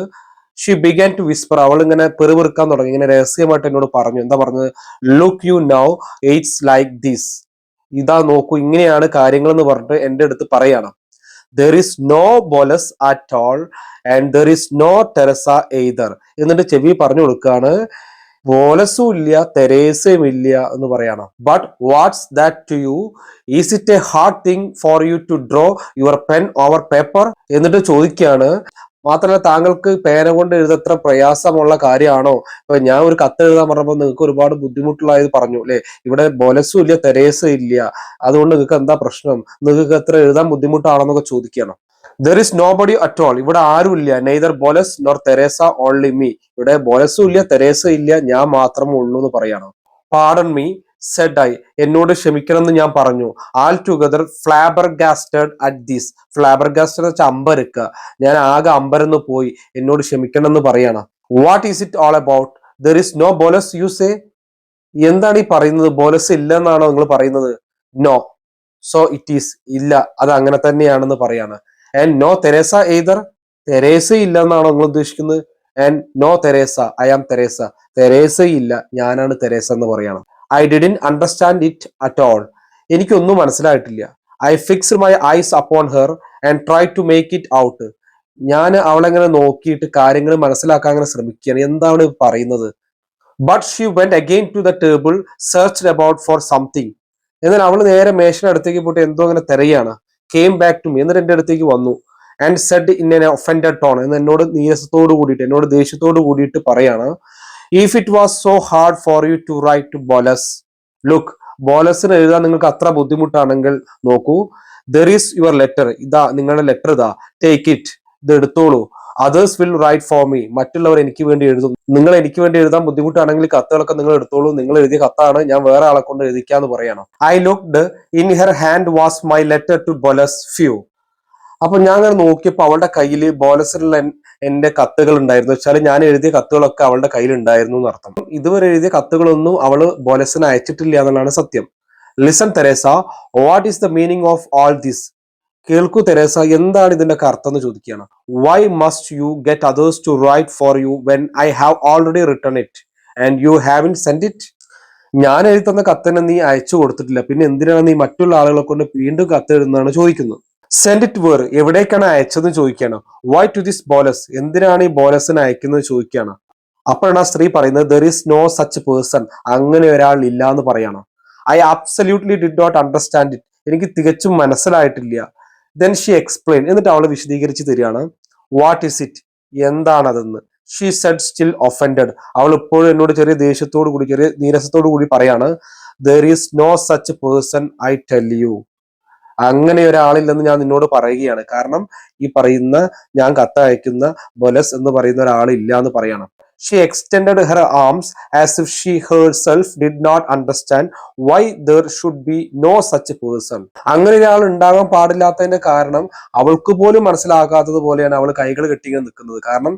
ഷീ ബിഗാൻ ടു വിസ്പർ. അവൾ ഇങ്ങനെ പെറുപിറുക്കാൻ തുടങ്ങി, ഇങ്ങനെ രഹസ്യമായിട്ട് എന്നോട് പറഞ്ഞു. എന്താ പറഞ്ഞത്? Look you now it's like this. ഇതാ നോക്കൂ, ഇങ്ങനെയാണ് കാര്യങ്ങൾ എന്ന് പറഞ്ഞിട്ട് എന്റെ അടുത്ത് പറയാണ്. There is no Bolus at all and there is no Teresa either. എന്നിട്ട് ചെവി പറഞ്ഞു കൊടുക്കുകയാണ്, ബോലസും ഇല്ല തെരേസയും ഇല്ല എന്ന് പറയണം. But what's that to you? Is it a hard thing for you to draw your pen over paper? എന്നിട്ട് ചോദിക്കുകയാണ്, മാത്രമല്ല താങ്കൾക്ക് പേന കൊണ്ട് എഴുതത്ര പ്രയാസമുള്ള കാര്യമാണോ? ഇപ്പൊ ഞാൻ ഒരു കത്ത് എഴുതാൻ പറഞ്ഞപ്പോൾ നിങ്ങൾക്ക് ഒരുപാട് ബുദ്ധിമുട്ടുള്ളതായത് പറഞ്ഞു അല്ലെ. ഇവിടെ ബോലസും ഇല്ല തെരേസ ഇല്ല, അതുകൊണ്ട് നിങ്ങൾക്ക് എന്താ പ്രശ്നം? നിങ്ങൾക്ക് എത്ര എഴുതാൻ ബുദ്ധിമുട്ടാണെന്നൊക്കെ ചോദിക്കണം. There is nobody at all. ഇവിടെ ആരുമില്ല. Neither Boles nor Teresa, only me. ഇവിടെ ബോലസും ഇല്ല തെരേസ ഇല്ല, ഞാൻ മാത്രമേ ഉള്ളൂ എന്ന് പറയണം. Pardon me said I. എന്നോട് ക്ഷമിക്കണം എന്ന് ഞാൻ പറഞ്ഞു. All together flabbergasted at this. Flabbergasted എന്ന് വെച്ചാൽ അമ്പരക്കുക. ഞാൻ ആകെ അമ്പരന്ന് പോയി. എന്നോട് ക്ഷമിക്കണം എന്ന് പറയണം. What is it all about? There is no Boles you say. എന്താണ് ഈ പറയുന്നത്? ബോലസ് ഇല്ല എന്നാണോ നിങ്ങൾ പറയുന്നത്? No, so it is. ഇല്ല, അത് അങ്ങനെ തന്നെയാണെന്ന് പറയാണ്. And no Teresa either. Teresa ഇല്ല എന്നാണോ നിങ്ങൾ ഉദ്ദേശിക്കുന്നത്? And no Teresa, I am Teresa. Teresa ഇല്ല, ഞാനാണ് തെരേസ എന്ന് പറയണം. I didn't understand it at all. എനിക്കൊന്നും മനസ്സിലായിട്ടില്ല. I fix my eyes upon her and try to make it out. ഞാൻ അവളെങ്ങനെ നോക്കിയിട്ട് കാര്യങ്ങൾ മനസ്സിലാക്കാൻ അങ്ങനെ ശ്രമിക്കുകയാണ്, എന്താണ് പറയുന്നത്. But she went again to the table searched about for something. എന്നാൽ അവൾ നേരെ മേശയുടെ അടുത്തേക്ക് പോയിട്ട് എന്തോ അങ്ങനെ തിരയാണ്. കെയിം ബാക്ക് ടു മീ, എന്നിട്ട് എന്റെ അടുത്തേക്ക് വന്നു. And said in an offended tone. എന്ന് എന്നോട് നീരസത്തോട് കൂടിയിട്ട്, എന്നോട് ദേഷ്യത്തോട് കൂടിയിട്ട് പറയാണ്, if it was so hard for you to write to Boles, look, ബോലസിന് എഴുതാൻ നിങ്ങൾക്ക് അത്ര ബുദ്ധിമുട്ടാണെങ്കിൽ നോക്കൂ, ദർ ഈസ് യുവർ ലെറ്റർ. ഇതാ നിങ്ങളുടെ ലെറ്റർ, ഇതാ, ടേക്ക് ഇറ്റ്, ഇത് എടുത്തോളൂ. Others will write for me. മറ്റുള്ളവർ എനിക്ക് വേണ്ടി എഴുതും. നിങ്ങൾ എനിക്ക് വേണ്ടി എഴുതാൻ ബുദ്ധിമുട്ടാണെങ്കിൽ കത്തുകളൊക്കെ നിങ്ങൾ എടുത്തോളൂ. നിങ്ങൾ എഴുതിയ കത്താണ് ഞാൻ വേറെ ആളെ കൊണ്ട് എഴുതിക്കാന്ന് പറയണം. I looked in her hand was my letter to Boles few. അപ്പൊ ഞാൻ അങ്ങനെ നോക്കിയപ്പോ അവളുടെ കയ്യിൽ ബോലസിലുള്ള എന്റെ കത്തുകൾ ഉണ്ടായിരുന്നു. വെച്ചാൽ ഞാൻ എഴുതിയ കത്തുകളൊക്കെ അവളുടെ കയ്യിൽ ഉണ്ടായിരുന്നു എന്നർത്ഥം. ഇതുവരെ എഴുതിയ കത്തുകളൊന്നും അവള് ബോലസിന് അയച്ചിട്ടില്ല എന്നുള്ളതാണ് സത്യം. Listen Teresa, what is the meaning of all this? കേൾക്കൂ തെരേസ, എന്താണ് ഇതിന്റെ അർത്ഥം എന്ന് ചോദിക്കുകയാണ്. Why must you get others to write for you when I have already return it and you haven't send it? ഞാൻ എഴുതി തന്ന കത്തിനെ നീ അയച്ചു കൊടുത്തിട്ടില്ല, പിന്നെ എന്തിനാണ് നീ മറ്റുള്ള ആളുകളെ കൊണ്ട് വീണ്ടും കത്ത് എഴുതുന്നതാണ് ചോദിക്കുന്നത്. സെൻഡ് ഇറ്റ് വേർ, എവിടേക്കാണ് അയച്ചതെന്ന് ചോദിക്കുകയാണ്. വൈ ടു ദിസ് ബോലസ്, എന്തിനാണ് ഈ ബോലസിന് അയക്കുന്നത് ചോദിക്കുകയാണ്. അപ്പോഴാണ് ആ സ്ത്രീ പറയുന്നത്, there is no such person, അങ്ങനെ ഒരാൾ ഇല്ല എന്ന് പറയാണ്. I absolutely did not understand it, എനിക്ക് തികച്ചും മനസ്സിലായിട്ടില്ല. ദെൻ ഷി എക്സ്പ്ലെയിൻ, എന്നിട്ട് അവൾ വിശദീകരിച്ച് തരികയാണ്. വാട്ട് ഈസ് ഇറ്റ്, എന്താണതെന്ന്. ഷീ സെഡ് സ്റ്റിൽ ഒഫൻഡഡ്, അവൾ ഇപ്പോഴും എന്നോട് ചെറിയ ദേഷ്യത്തോടു കൂടി ചെറിയ നീരസത്തോടു കൂടി പറയാണ്. There is no such person I tell you, അങ്ങനെ ഒരാളില്ലെന്ന് ഞാൻ നിന്നോട് പറയുകയാണ്. കാരണം ഈ പറയുന്ന ഞാൻ കത്തയക്കുന്ന ബൊലസ് എന്ന് പറയുന്ന ഒരാളില്ല എന്ന് പറയണം. She extended her arms as if she herself did not understand why there should be no such person. അങ്ങനെ ഒരാൾ ഉണ്ടാകാൻ പാടില്ലാത്തതിന്റെ കാരണം അവൾക്ക് പോലും മനസ്സിലാകാത്തത് പോലെയാണ് അവൾ കൈകൾ കെട്ടിങ്ങനെ നിൽക്കുന്നത്. കാരണം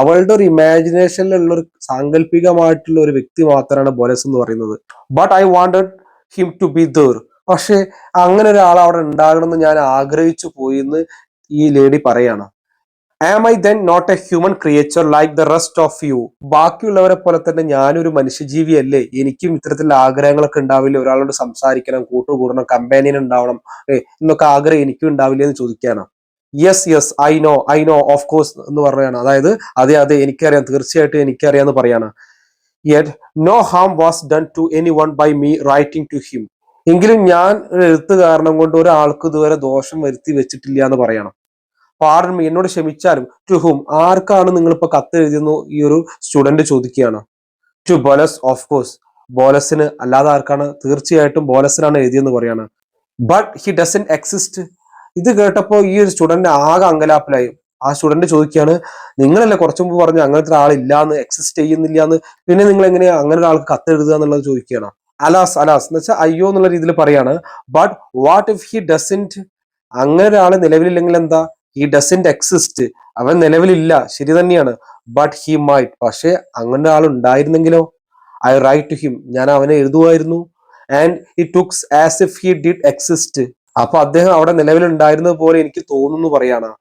അവളുടെ ഒരു ഇമാജിനേഷനിലുള്ള ഒരു സാങ്കല്പികമായിട്ടുള്ള ഒരു വ്യക്തി മാത്രമാണ് ബൊലസ് എന്ന് പറയുന്നത്. But I wanted him to be there, പക്ഷെ അങ്ങനെ ഒരാൾ അവിടെ ഉണ്ടാകണമെന്ന് ഞാൻ ആഗ്രഹിച്ചു പോയി എന്ന് ഈ ലേഡി പറയാണ്. Am I then not a human creature like the rest of you? ബാക്കിയുള്ളവരെ പോലെ തന്നെ ഞാനൊരു മനുഷ്യജീവിയല്ലേ? എനിക്കും ഇത്തരത്തിലുള്ള ആഗ്രഹങ്ങളൊക്കെ ഉണ്ടാവില്ലേ? ഒരാളോട് സംസാരിക്കണം, കൂട്ടുകൂടണം, കമ്പാനിയൻ ഉണ്ടാവണം എന്നൊക്കെ ആഗ്രഹം എനിക്കും ഉണ്ടാവില്ലേ എന്ന് ചോദിക്കാണ്. Yes yes I know of course എന്ന് പറയുകയാണ്. അതായത് അതെ അതെ എനിക്കറിയാം, തീർച്ചയായിട്ടും എനിക്കറിയാം എന്ന് പറയാണ്. Yet no harm was done to anyone by me writing to him, എങ്കിലും ഞാൻ എഴുത്ത് കാരണം കൊണ്ട് ഒരാൾക്ക് ഇതുവരെ ദോഷം വരുത്തി വെച്ചിട്ടില്ല എന്ന് പറയണം. പാർഡൺ മീ, എന്നോട് ക്ഷമിച്ചാലും. ടു ഹും, ആർക്കാണ് നിങ്ങൾ ഇപ്പൊ കത്ത് എഴുതിയെന്ന് ഈ ഒരു സ്റ്റുഡന്റ് ചോദിക്കുകയാണ്. ടു ബോലസ് ഓഫ് കോഴ്സ്, ബോലസിന്, അല്ലാതെ ആർക്കാണ്? തീർച്ചയായിട്ടും ബോലസിനാണ് എഴുതിയെന്ന് പറയാണ്. But he doesn't exist. ഇത് കേട്ടപ്പോ ഈ ഒരു സ്റ്റുഡന്റ് ആകെ അങ്കലാപ്പിലായി. ആ സ്റ്റുഡന്റ് ചോദിക്കുകയാണ്, നിങ്ങളല്ലേ കുറച്ചു മുമ്പ് പറഞ്ഞു അങ്ങനത്തെ ആളില്ലാന്ന്, എക്സിസ്റ്റ് ചെയ്യുന്നില്ല എന്ന്, പിന്നെ നിങ്ങൾ എങ്ങനെയാ അങ്ങനെ ഒരാൾക്ക് കത്ത് എഴുതുക എന്നുള്ളത് ചോദിക്കുകയാണ്. അലാസ് അലാസ് എന്ന് വെച്ചാൽ അയ്യോ എന്നുള്ള രീതിയിൽ പറയാണ്. But what if he doesn't, അങ്ങനെ ഒരാള് നിലവിലില്ലെങ്കിൽ എന്താ? ഹി ഡസന്റ് എക്സിസ്റ്റ്, അവൻ നിലവിലില്ല, ശരി തന്നെയാണ്. ബട്ട് ഹി മൈറ്റ്, പക്ഷെ അങ്ങനെ ഒരാൾ ഉണ്ടായിരുന്നെങ്കിലോ? ഐ റൈറ്റ് ടു ഹിം, ഞാൻ അവനെ എഴുതുമായിരുന്നു. And it looks as if he did exist, അപ്പൊ അദ്ദേഹം അവിടെ നിലവിലുണ്ടായിരുന്നത് പോലെ എനിക്ക് തോന്നുന്നു പറയാണ്.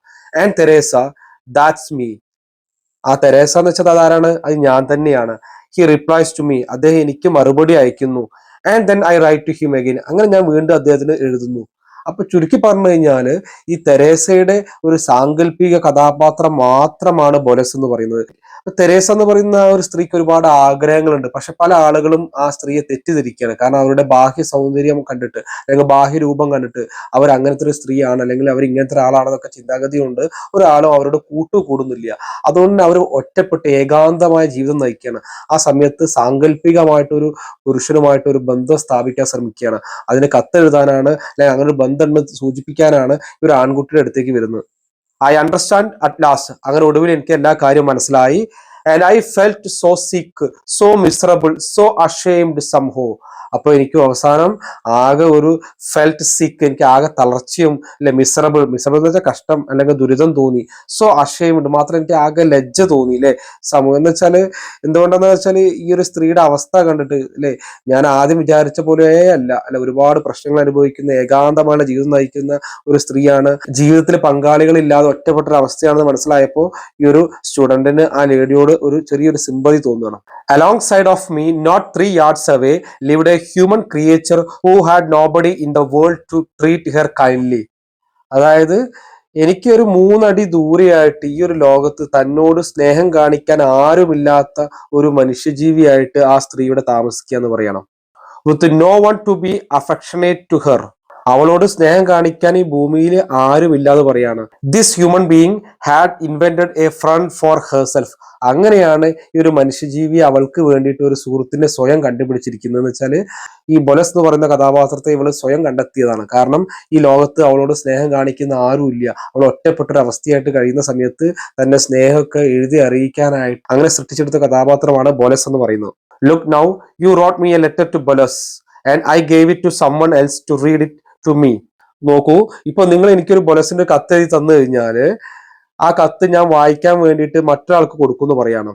And Teresa, that's me. ആ തെരേസ എന്ന് വെച്ചാൽ അതാരാണ്? അത് ഞാൻ തന്നെയാണ്. ഹി റിപ്ലൈസ് ടു മീ, അദ്ദേഹം എനിക്ക് മറുപടി അയക്കുന്നു. And then I write to him again, അങ്ങനെ ഞാൻ വീണ്ടും അദ്ദേഹത്തിന് എഴുതുന്നു. അപ്പൊ ചുരുക്കി പറഞ്ഞു കഴിഞ്ഞാല് ഈ തെരേസയുടെ ഒരു സാങ്കല്പിക കഥാപാത്രം മാത്രമാണ് ബൊലസ് എന്ന് പറയുന്നത്. തെരേസ എന്ന് പറയുന്ന ആ ഒരു സ്ത്രീക്ക് ഒരുപാട് ആഗ്രഹങ്ങളുണ്ട്, പക്ഷെ പല ആളുകളും ആ സ്ത്രീയെ തെറ്റിദ്ധരിക്കുകയാണ്. കാരണം അവരുടെ ബാഹ്യ സൗന്ദര്യം കണ്ടിട്ട് അല്ലെങ്കിൽ ബാഹ്യ രൂപം കണ്ടിട്ട് അവർ അങ്ങനത്തെ ഒരു സ്ത്രീയാണ് അല്ലെങ്കിൽ അവർ ഇങ്ങനത്തെ ഒരാളാണെന്നൊക്കെ ചിന്താഗതി കൊണ്ട് ഒരാളും അവരോട് കൂട്ടുകൂടുന്നില്ല. അതുകൊണ്ട് അവർ ഒറ്റപ്പെട്ട് ഏകാന്തമായ ജീവിതം നയിക്കുകയാണ്. ആ സമയത്ത് സാങ്കല്പികമായിട്ടൊരു പുരുഷനുമായിട്ട് ഒരു ബന്ധം സ്ഥാപിക്കാൻ ശ്രമിക്കുകയാണ്. അതിന് കത്തെഴുതാനാണ്, അല്ലെങ്കിൽ അങ്ങനെ ഒരു ബന്ധം സൂചിപ്പിക്കാനാണ് ഒരു ആൺകുട്ടിയുടെ അടുത്തേക്ക് വരുന്നത്. ഐ അണ്ടർസ്റ്റാൻഡ് അറ്റ് ലാസ്റ്റ്, അങ്ങനെ ഒടുവിൽ എനിക്ക് എല്ലാ കാര്യവും മനസ്സിലായി. ആൻഡ് ഐ ഫെൽറ്റ് സോ സിക്ക്, സോ മിസറബിൾ, സോ അഷെയിംഡ് സംഹോ. അപ്പൊ എനിക്ക് അവസാനം ആകെ ഒരു ഫെൽറ്റ് സിക്ക്, എനിക്ക് ആകെ തളർച്ചയും അല്ലെ മിസറബിൾ എന്ന് വെച്ചാൽ കഷ്ടം അല്ലെങ്കിൽ ദുരിതം തോന്നി. സോ അഷെയിംഡ്, മാത്രം എനിക്ക് ആകെ ലജ്ജ തോന്നി അല്ലെ. സമൂഹം എന്ന് വെച്ചാല് എന്തുകൊണ്ടെന്ന് വെച്ചാൽ ഈ ഒരു സ്ത്രീയുടെ അവസ്ഥ കണ്ടിട്ട് അല്ലെ, ഞാൻ ആദ്യം വിചാരിച്ച പോലെ അല്ല ഒരുപാട് പ്രശ്നങ്ങൾ അനുഭവിക്കുന്ന ഏകാന്തമായ ജീവിതം നയിക്കുന്ന ഒരു സ്ത്രീയാണ്. ജീവിതത്തിൽ പങ്കാളികളില്ലാതെ ഒറ്റപ്പെട്ട ഒരു അവസ്ഥയാണെന്ന് മനസ്സിലായപ്പോൾ ഈ ഒരു സ്റ്റുഡന്റിന് ആ ലേഡിയോട് ഒരു ചെറിയൊരു സിമ്പതി തോന്നുകയാണ്. Alongside of me, not 3 yards away, lived a human creature who had nobody in the world to treat her kindly. അതായത് എനിക്ക് ഒരു 3 അടി ദൂരെയായിട്ട് ഈ ഒരു ലോകത്ത് തന്നോട് സ്നേഹം കാണിക്കാൻ ആരുമില്ലാത്ത ഒരു മനുഷ്യജീവിയായിട്ട് ആ സ്ത്രീയുടെ താമസിക്കുക എന്ന് പറയണം. With no one to be affectionate to her, അവളോട് സ്നേഹം കാണിക്കാൻ ഈ ഭൂമിയിൽ ആരുമില്ലാതെ പറയാണ്. This human being had invented a friend for herself. അങ്ങനെയാണ് ഈ ഒരു മനുഷ്യജീവി അവൾക്ക് വേണ്ടിയിട്ട് ഒരു സുഹൃത്തിനെ സ്വയം കണ്ടുപിടിച്ചിരിക്കുന്നത് എന്ന് വെച്ചാല് ഈ ബൊലസ് എന്ന് പറയുന്ന കഥാപാത്രത്തെ ഇവള് സ്വയം കണ്ടെത്തിയതാണ്. കാരണം ഈ ലോകത്ത് അവളോട് സ്നേഹം കാണിക്കുന്ന ആരുമില്ല. അവൾ ഒറ്റപ്പെട്ടൊരു അവസ്ഥയായിട്ട് കഴിയുന്ന സമയത്ത് തന്റെ സ്നേഹമൊക്കെ എഴുതി അറിയിക്കാനായിട്ട് അങ്ങനെ സൃഷ്ടിച്ചെടുത്ത കഥാപാത്രമാണ് ബൊലസ് എന്ന് പറയുന്നത്. Look now you wrote me a letter to Boles and I gave it to someone else to read it to me. നോക്കൂ, ഇപ്പൊ നിങ്ങൾ എനിക്കൊരു ബൊലസിന്റെ കത്ത് എഴുതി തന്നു കഴിഞ്ഞാല് ആ കത്ത് ഞാൻ വായിക്കാൻ വേണ്ടിയിട്ട് മറ്റൊരാൾക്ക് കൊടുക്കുന്നു പറയാണ്.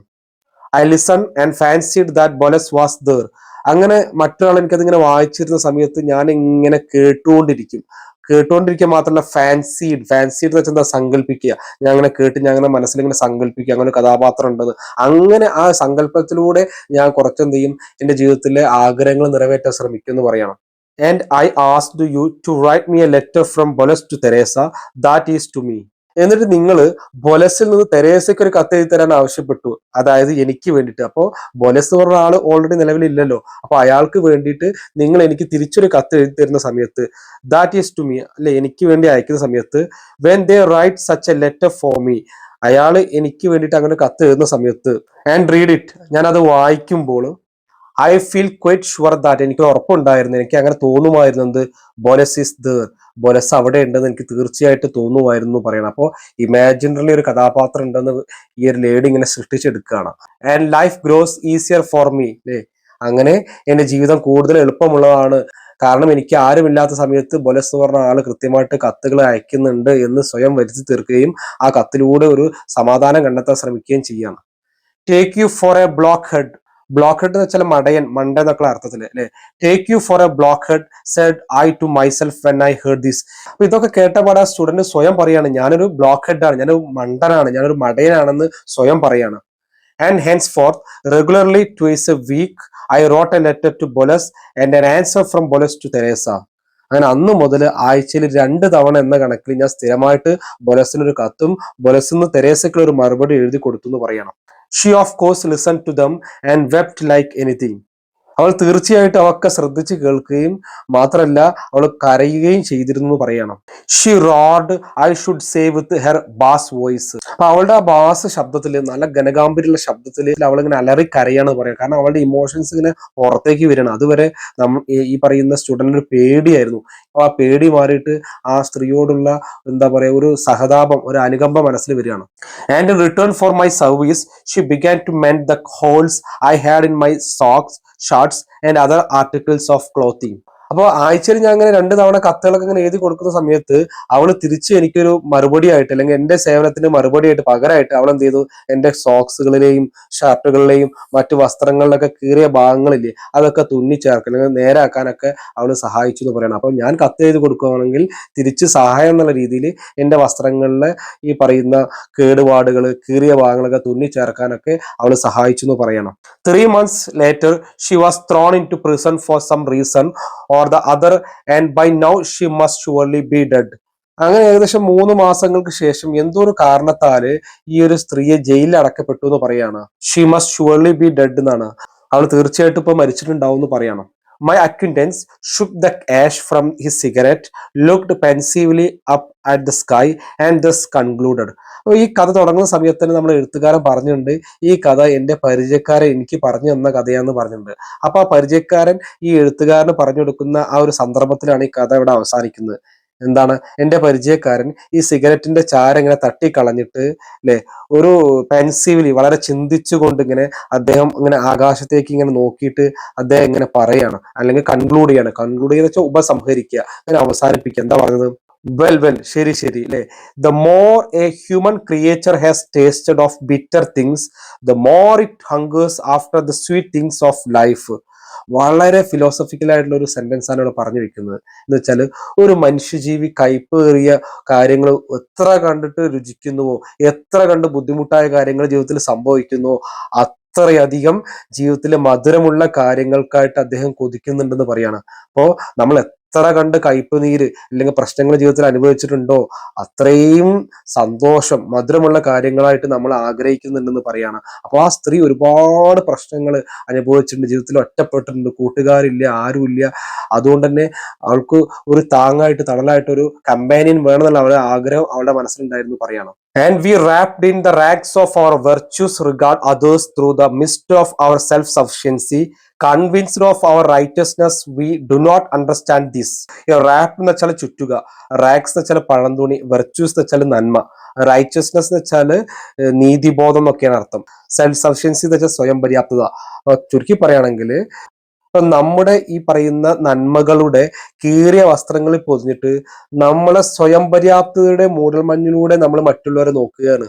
I listen and fancied that Boles was there. അങ്ങനെ മറ്റൊരാൾ എനിക്കതിങ്ങനെ വായിച്ചിരുന്ന സമയത്ത് ഞാൻ ഇങ്ങനെ കേട്ടുകൊണ്ടിരിക്കുക മാത്രമല്ല ഫാൻസീഡ് എന്ന് വെച്ചാൽ എന്താ, സങ്കല്പിക്കുക. ഞാൻ അങ്ങനെ കേട്ട് ഞാൻ അങ്ങനെ മനസ്സിലിങ്ങനെ സങ്കല്പിക്കുക അങ്ങനെ ഒരു കഥാപാത്രം ഉണ്ടെന്ന്. അങ്ങനെ ആ സങ്കല്പത്തിലൂടെ ഞാൻ കുറച്ചെന്ത് ചെയ്യും, എന്റെ ജീവിതത്തിലെ ആഗ്രഹങ്ങൾ നിറവേറ്റാൻ ശ്രമിക്കും എന്ന് പറയണം. And I asked you to write me a letter from Boles to Teresa, that is to me. എന്നിട്ട് നിങ്ങൾ ബൊലസിൽ നിന്ന് തെരേസയ്ക്ക് ഒരു കത്ത് എഴുതി തരാൻ ആവശ്യപ്പെട്ടു, അതായത് എനിക്ക് വേണ്ടിയിട്ട്. അപ്പോൾ ബൊലസ് എന്ന് പറഞ്ഞ ആള് ഓൾറെഡി നിലവിലില്ലല്ലോ. അപ്പൊ അയാൾക്ക് വേണ്ടിയിട്ട് നിങ്ങൾ എനിക്ക് തിരിച്ചൊരു കത്ത് എഴുതി തരുന്ന സമയത്ത്, ദാറ്റ് ഈസ് ടു മീ അല്ലെ, എനിക്ക് വേണ്ടി അയക്കുന്ന സമയത്ത്, when they write such a letter for me, അയാൾ എനിക്ക് വേണ്ടിയിട്ട് അങ്ങനെ കത്ത് എഴുതുന്ന സമയത്ത്, ആൻഡ് റീഡ് ഇറ്റ്, ഞാൻ അത് വായിക്കുമ്പോൾ, I feel quite sure that, എനിക്ക് ഉറപ്പുണ്ടായിരുന്നു, എനിക്ക് അങ്ങനെ തോന്നുമായിരുന്നു എന്ത്, ബൊലസ് ഈസ് ദർ, ബൊലസ് അവിടെ ഉണ്ടെന്ന് എനിക്ക് തീർച്ചയായിട്ടും തോന്നുമായിരുന്നു പറയണം. അപ്പോൾ ഇമാജിനറിലി ഒരു കഥാപാത്രം ഉണ്ടെന്ന് ഈ ഒരു ലേഡി ഇങ്ങനെ സൃഷ്ടിച്ചെടുക്കുകയാണ്. And life grows easier for me അല്ലേ, അങ്ങനെ എന്റെ ജീവിതം കൂടുതൽ എളുപ്പമുള്ളതാണ്. കാരണം എനിക്ക് ആരുമില്ലാത്ത സമയത്ത് ബൊലസ് എന്ന് പറഞ്ഞ ആള് കൃത്യമായിട്ട് കത്തുകൾ അയക്കുന്നുണ്ട് എന്ന് സ്വയം വരുത്തി തീർക്കുകയും ആ കത്തിലൂടെ ഒരു സമാധാനം കണ്ടെത്താൻ ശ്രമിക്കുകയും ചെയ്യാണ്. Take you for a blockhead എന്ന് വെച്ചാൽ മണ്ട എന്നൊക്കെ അർത്ഥത്തിൽ അല്ലെ. Take you for a blockhead said I to myself when I heard this. അപ്പൊ ഇതൊക്കെ കേട്ടപാടെ സ്റ്റുഡന്റ് സ്വയം പറയാണ്, ഞാനൊരു ബ്ലോക്ക് ഹെഡ് ആണ്, ഞാനൊരു മണ്ടനാണ്, ഞാനൊരു മടയനാണെന്ന് സ്വയം പറയാണ്. And henceforth regularly twice a week I wrote a letter to Boles and an answer from Boles to Teresa. അങ്ങനെ അന്ന് മുതൽ ആഴ്ചയിൽ 2 തവണ എന്ന കണക്കിൽ ഞാൻ സ്ഥിരമായിട്ട് ബൊലസിനൊരു കത്തും ബൊലസിന് തെരേസയ്ക്കുള്ള ഒരു മറുപടി എഴുതി കൊടുത്തു എന്ന് പറയണം. She of course listen to them and wept like anything. അവൾ തീർച്ചയായിട്ടും അവക്കെ ശ്രദ്ധിച്ച് കേൾക്കുകയും മാത്രമല്ല അവൾ കരയുകയും ചെയ്തിരുന്നു എന്ന് പറയണം. She roared I should say with her bass voice. അപ്പൊ അവളുടെ ആ ബാസ് ശബ്ദത്തില്, നല്ല ഘനഗാംഭീര്യമുള്ള ശബ്ദത്തില് അവൾ ഇങ്ങനെ അലറി കരയാണെന്ന് പറയാം. കാരണം അവളുടെ ഇമോഷൻസ് ഇങ്ങനെ പുറത്തേക്ക് വരണം. അതുവരെ ഈ പറയുന്ന സ്റ്റുഡന്റിന് ഒരു പേടിയായിരുന്നു. അപ്പൊ ആ പേടി മാറിയിട്ട് ആ സ്ത്രീയോടുള്ള എന്താ പറയാ ഒരു സഹതാപം, ഒരു അനുകമ്പ മനസ്സിൽ വരികയാണ്. And in return for my service she began to mend the holes I had in my socks, shirts and other articles of clothing. അപ്പോൾ ആഴ്ചയിൽ ഞാൻ അങ്ങനെ 2 തവണ കത്തുകളൊക്കെ ഇങ്ങനെ എഴുതി കൊടുക്കുന്ന സമയത്ത് അവള് തിരിച്ച് എനിക്കൊരു മറുപടി ആയിട്ട്, അല്ലെങ്കിൽ എന്റെ സേവനത്തിന് മറുപടി ആയിട്ട് പകരമായിട്ട് അവൾ എന്ത് ചെയ്തു, എന്റെ സോക്സുകളിലെയും ഷർട്ടുകളിലെയും മറ്റു വസ്ത്രങ്ങളിലൊക്കെ കീറിയ ഭാഗങ്ങളില്ലേ അതൊക്കെ തുന്നിച്ചേർക്കാൻ അല്ലെങ്കിൽ നേരാക്കാനൊക്കെ അവള് സഹായിച്ചു എന്ന് പറയണം. അപ്പൊ ഞാൻ കത്ത് എഴുതി കൊടുക്കുകയാണെങ്കിൽ തിരിച്ച് സഹായം എന്നുള്ള രീതിയിൽ എന്റെ വസ്ത്രങ്ങളിലെ ഈ പറയുന്ന കേടുപാടുകൾ, കീറിയ ഭാഗങ്ങളൊക്കെ തുന്നിച്ചേർക്കാനൊക്കെ അവള് സഹായിച്ചു എന്ന് പറയണം. 3 months later she was thrown into prison for some reason or the other and by now she must surely be dead. അങ്ങനെ ഏകദേശം 3 മാസങ്ങൾക്ക് ശേഷം എന്തോ ഒരു കാരണത്താല് ഈ ഒരു സ്ത്രീയെ ജയിലിൽ അടക്കപ്പെട്ടു എന്ന് പറയാണ്. She must surely B dead എന്നാണ്. അവൾ തീർച്ചയായിട്ടും ഇപ്പൊ മരിച്ചിട്ടുണ്ടാവും എന്ന് പറയണം. My acquaintance shook the ash from his cigarette, looked pensively up at the sky and thus concluded. അപ്പോൾ ഈ കഥ തുടങ്ങുന്ന സമയത്ത് തന്നെ നമ്മൾ എഴുത്തുകാരൻ പറഞ്ഞിട്ടുണ്ട്, ഈ കഥ എന്റെ പരിചയക്കാരൻ എനിക്ക് പറഞ്ഞു തന്ന കഥയാന്ന് പറഞ്ഞിട്ടുണ്ട്. അപ്പൊ ആ പരിചയക്കാരൻ ഈ എഴുത്തുകാരന് പറഞ്ഞു കൊടുക്കുന്ന ആ ഒരു സന്ദർഭത്തിലാണ് ഈ കഥ ഇവിടെ അവസാനിക്കുന്നത്. എന്താണ്, എന്റെ പരിചയക്കാരൻ ഈ സിഗരറ്റിന്റെ ചാരം ഇങ്ങനെ തട്ടിക്കളഞ്ഞിട്ട് അല്ലെ, ഒരു പെൻസീവ്ലി വളരെ ചിന്തിച്ചുകൊണ്ട് ഇങ്ങനെ അദ്ദേഹം ഇങ്ങനെ ആകാശത്തേക്ക് ഇങ്ങനെ നോക്കിയിട്ട് അദ്ദേഹം ഇങ്ങനെ പറയാണ്, അല്ലെങ്കിൽ കൺക്ലൂഡ് ചെയ്യുന്ന വെച്ചാൽ ഉപസംഹരിക്കുക, അങ്ങനെ അവസാനിപ്പിക്കുക. എന്താ പറഞ്ഞത്, വെൽ ശരി അല്ലെ, the more a human creature has tasted of bitter things the more it hungers after the sweet things of life. വളരെ ഫിലോസഫിക്കൽ ആയിട്ടുള്ള ഒരു സെന്റൻസ് ആണ് ഇവിടെ പറഞ്ഞു വെക്കുന്നത്. എന്ന് വെച്ചാൽ ഒരു മനുഷ്യജീവി കയ്പേറിയ കാര്യങ്ങൾ എത്ര കണ്ടിട്ട് രുചിക്കുന്നുവോ, എത്ര കണ്ട് ബുദ്ധിമുട്ടായ കാര്യങ്ങൾ ജീവിതത്തിൽ സംഭവിക്കുന്നുവോ അത്രയധികം ജീവിതത്തിലെ മധുരമുള്ള കാര്യങ്ങൾക്കായിട്ട് അദ്ദേഹം കൊതിക്കുന്നുണ്ടെന്ന് പറയാണ്. അപ്പോ നമ്മൾ എത്ര കണ്ട് കയ്പ് നീര് അല്ലെങ്കിൽ പ്രശ്നങ്ങൾ ജീവിതത്തിൽ അനുഭവിച്ചിട്ടുണ്ടോ അത്രയും സന്തോഷം മധുരമുള്ള കാര്യങ്ങളായിട്ട് നമ്മൾ ആഗ്രഹിക്കുന്നുണ്ടെന്ന് പറയാണ്. അപ്പൊ ആ സ്ത്രീ ഒരുപാട് പ്രശ്നങ്ങൾ അനുഭവിച്ചിട്ടുണ്ട്, ജീവിതത്തിൽ ഒറ്റപ്പെട്ടിട്ടുണ്ട്, കൂട്ടുകാരില്ല, ആരുമില്ല. അതുകൊണ്ട് തന്നെ അവൾക്ക് ഒരു താങ്ങായിട്ട് തണലായിട്ട് ഒരു കമ്പാനിയൻ വേണമെന്നുള്ള അവരുടെ ആഗ്രഹം അവളുടെ മനസ്സിലുണ്ടായിരുന്നു പറയണം. And we wrapped in the rags of our virtues regard others through the mist of our self-sufficiency, convinced of our righteousness we do not understand this. ഈ റാപ്പ് എന്ന് വെച്ചാൽ ചുറ്റുക, റാക്സ് എന്ന് വെച്ചാൽ പഴന്തുണി, വെർച്യൂസ് എന്ന് വെച്ചാൽ നന്മ, റൈറ്റസ്നെസ് എന്ന് വെച്ചാൽ നീതിബോധം എന്നൊക്കെയാണ് അർത്ഥം. സെൽഫ് സഫിഷ്യൻസി എന്ന് വെച്ചാൽ സ്വയം പര്യാപ്തത. ചുരുക്കി പറയുകയാണെങ്കിൽ ഇപ്പൊ നമ്മുടെ ഈ പറയുന്ന നന്മകളുടെ കീറിയ വസ്ത്രങ്ങളിൽ പൊതിഞ്ഞിട്ട് നമ്മളെ സ്വയം പര്യാപ്തതയുടെ മൂടൽമഞ്ഞിലൂടെ നമ്മൾ മറ്റുള്ളവരെ നോക്കുകയാണ്.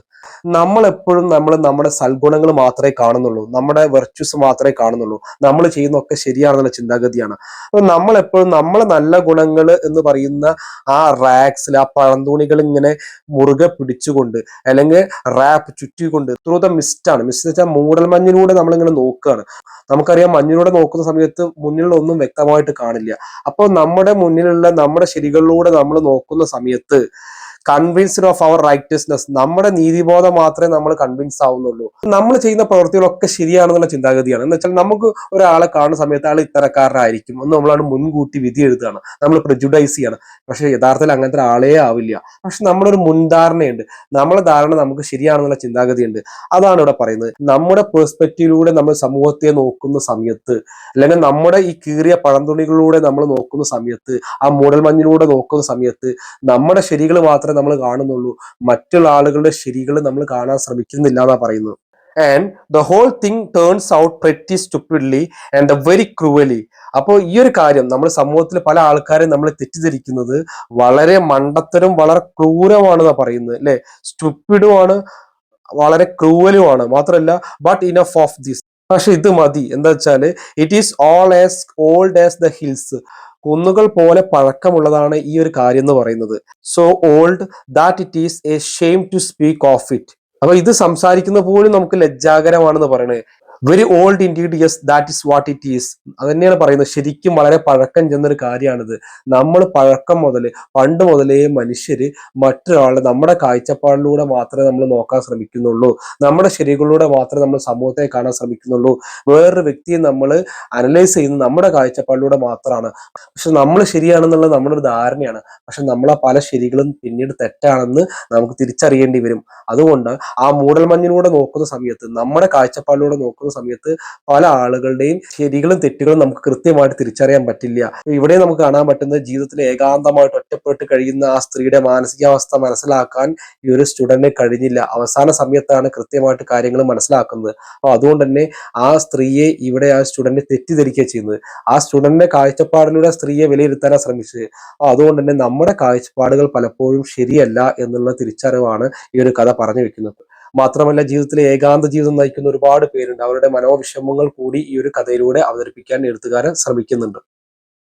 നമ്മൾ എപ്പോഴും നമ്മുടെ സൽഗുണങ്ങൾ മാത്രമേ കാണുന്നുള്ളൂ, നമ്മുടെ വെർച്യൂസ് മാത്രമേ കാണുന്നുള്ളൂ, നമ്മൾ ചെയ്യുന്നതൊക്കെ ശരിയാണെന്നുള്ള ചിന്താഗതിയാണ്. അപ്പൊ നമ്മൾ എപ്പോഴും നമ്മളെ നല്ല ഗുണങ്ങൾ എന്ന് പറയുന്ന ആ റാക്സിൽ ആ പഴന്തൂണികൾ ഇങ്ങനെ മുറുകെ പിടിച്ചുകൊണ്ട് അല്ലെങ്കിൽ റാപ്പ് ചുറ്റിക്കൊണ്ട് ത്രൂ ദ മിസ്റ്റ് ആണ്. മിസ്റ്റ് വെച്ചാൽ മൂടൽമഞ്ഞിലൂടെ നമ്മളിങ്ങനെ നോക്കുകയാണ്. നമുക്കറിയാം മഞ്ഞിലൂടെ നോക്കുന്ന സമയത്ത് മുന്നിലുള്ള ഒന്നും വ്യക്തമായിട്ട് കാണില്ല. അപ്പോൾ നമ്മുടെ മുന്നിലുള്ള നമ്മുടെ ശരികളിലൂടെ നമ്മൾ നോക്കുന്ന സമയത്ത് കൺവിൻസ്ഡ് ഓഫ് അവർ റൈറ്റസ്നെസ്, നമ്മുടെ നീതിബോധം മാത്രമേ നമ്മൾ കൺവിൻസ് ആവുന്നുള്ളൂ. നമ്മൾ ചെയ്യുന്ന പ്രവൃത്തികളൊക്കെ ശരിയാണെന്നുള്ള ചിന്താഗതിയാണ്. എന്ന് വെച്ചാൽ നമുക്ക് ഒരാളെ കാണുന്ന സമയത്ത് ആൾ ഇത്തരക്കാരനായിരിക്കും എന്ന് നമ്മളാണ് മുൻകൂട്ടി വിധി എഴുതുകയാണ്, നമ്മൾ പ്രിജുഡൈസ് ചെയ്യാണ്. പക്ഷെ യഥാർത്ഥത്തിൽ അങ്ങനത്തെ ഒരാളേ ആവില്ല. പക്ഷെ നമ്മളൊരു മുൻധാരണയുണ്ട്, നമ്മളെ ധാരണ നമുക്ക് ശരിയാണെന്നുള്ള ചിന്താഗതിയുണ്ട്. അതാണ് ഇവിടെ പറയുന്നത്. നമ്മുടെ പെർസ്പെക്റ്റീവിലൂടെ നമ്മൾ സമൂഹത്തെ നോക്കുന്ന സമയത്ത് അല്ലെങ്കിൽ നമ്മുടെ ഈ കീറിയ പഴന്തുണികളിലൂടെ നമ്മൾ നോക്കുന്ന സമയത്ത്, ആ മൂടൽമഞ്ഞിലൂടെ നോക്കുന്ന സമയത്ത് നമ്മുടെ ശരികൾ മാത്രമേ നമ്മൾ കാണുന്നുള്ളൂ, മറ്റുള്ള ആളുകളുടെ ശരികൾ നമ്മൾ കാണാൻ ശ്രമിക്കുന്നില്ല എന്നാ പറയുന്നത്. And the whole thing turns out pretty stupidly and very cruelly. അപ്പോൾ ഈ ഒരു കാര്യം നമ്മൾ സമൂഹത്തിൽ പല ആൾക്കാരും നമ്മൾ തെറ്റിദ്ധരിക്കുന്നത് വളരെ മണ്ടത്തരും വളരെ ക്രൂരമാണെന്നാ പറയുന്നത് അല്ലെ. സ്റ്റുപ്പിഡുമാണ്, വളരെ ക്രൂവലുമാണ്. മാത്രമല്ല ബട്ട് ഇനഫ് ഓഫ് ദിസ്, പക്ഷെ ഇത് മതി. എന്താ വെച്ചാല് it is all as old as the hills, കുന്നുകൾ പോലെ പഴക്കമുള്ളതാണ് ഈ ഒരു കാര്യം എന്ന് പറയുന്നത്. So old that it is a shame to speak of it. അപ്പൊ ഇത് സംസാരിക്കുന്ന പോലും നമുക്ക് ലജ്ജാകരമാണെന്ന് പറയുന്നത്. Very old indeed, yes that is what it is. അത് തന്നെയാണ് പറയുന്നത്. ശരിക്കും വളരെ പഴക്കം ചെന്നൊരു കാര്യമാണിത്. നമ്മൾ പഴക്കം മുതൽ പണ്ട് മുതലേ മനുഷ്യര് മറ്റൊരാളെ നമ്മുടെ കാഴ്ചപ്പാടിലൂടെ മാത്രമേ നമ്മൾ നോക്കാൻ ശ്രമിക്കുന്നുള്ളൂ, നമ്മുടെ ശരികളിലൂടെ മാത്രമേ നമ്മൾ സമൂഹത്തെ കാണാൻ ശ്രമിക്കുന്നുള്ളൂ. വേറൊരു വ്യക്തിയെ നമ്മൾ അനലൈസ് ചെയ്യുന്നത് നമ്മുടെ കാഴ്ചപ്പാടിലൂടെ മാത്രമാണ്. പക്ഷെ നമ്മൾ ശരിയാണെന്നുള്ളത് നമ്മുടെ ഒരു ധാരണയാണ്. പക്ഷെ നമ്മളെ പല ശരികളും പിന്നീട് തെറ്റാണെന്ന് നമുക്ക് തിരിച്ചറിയേണ്ടി വരും. അതുകൊണ്ട് ആ മൂടൽമഞ്ഞിലൂടെ നോക്കുന്ന സമയത്ത്, നമ്മുടെ കാഴ്ചപ്പാടിലൂടെ നോക്കുന്ന സമയത്ത് പല ആളുകളുടെയും ശരികളും തെറ്റുകളും നമുക്ക് കൃത്യമായിട്ട് തിരിച്ചറിയാൻ പറ്റില്ല. ഇവിടെ നമുക്ക് കാണാൻ പറ്റുന്നത് ജീവിതത്തിൽ ഏകാന്തമായിട്ട് ഒറ്റപ്പെട്ട് കഴിയുന്ന ആ സ്ത്രീയുടെ മാനസികാവസ്ഥ മനസ്സിലാക്കാൻ ഈ ഒരു സ്റ്റുഡന്റിന് കഴിഞ്ഞില്ല. അവസാന സമയത്താണ് കൃത്യമായിട്ട് കാര്യങ്ങൾ മനസ്സിലാക്കുന്നത്. അപ്പൊ അതുകൊണ്ട് തന്നെ ആ സ്ത്രീയെ ഇവിടെ ആ സ്റ്റുഡന്റ് തെറ്റിദ്ധരിക്കുക ചെയ്യുന്നത്. ആ സ്റ്റുഡന്റിന്റെ കാഴ്ചപ്പാടിലൂടെ സ്ത്രീയെ വിലയിരുത്താനാണ് ശ്രമിച്ചത്. അതുകൊണ്ട് തന്നെ നമ്മുടെ കാഴ്ചപ്പാടുകൾ പലപ്പോഴും ശരിയല്ല എന്നുള്ള തിരിച്ചറിവാണ് ഈ ഒരു കഥ പറഞ്ഞു വെക്കുന്നത്. മാത്രമല്ല ജീവിതത്തിൽ ഏകാന്ത ജീവിതം നയിക്കുന്ന ഒരുപാട് പേരുണ്ട്. അവരുടെ മനോവിഷമങ്ങൾ കൂടി ഈ ഒരു കഥയിലൂടെ അവതരിപ്പിക്കാൻ എഴുത്തുകാരൻ ശ്രമിക്കുന്നുണ്ട്.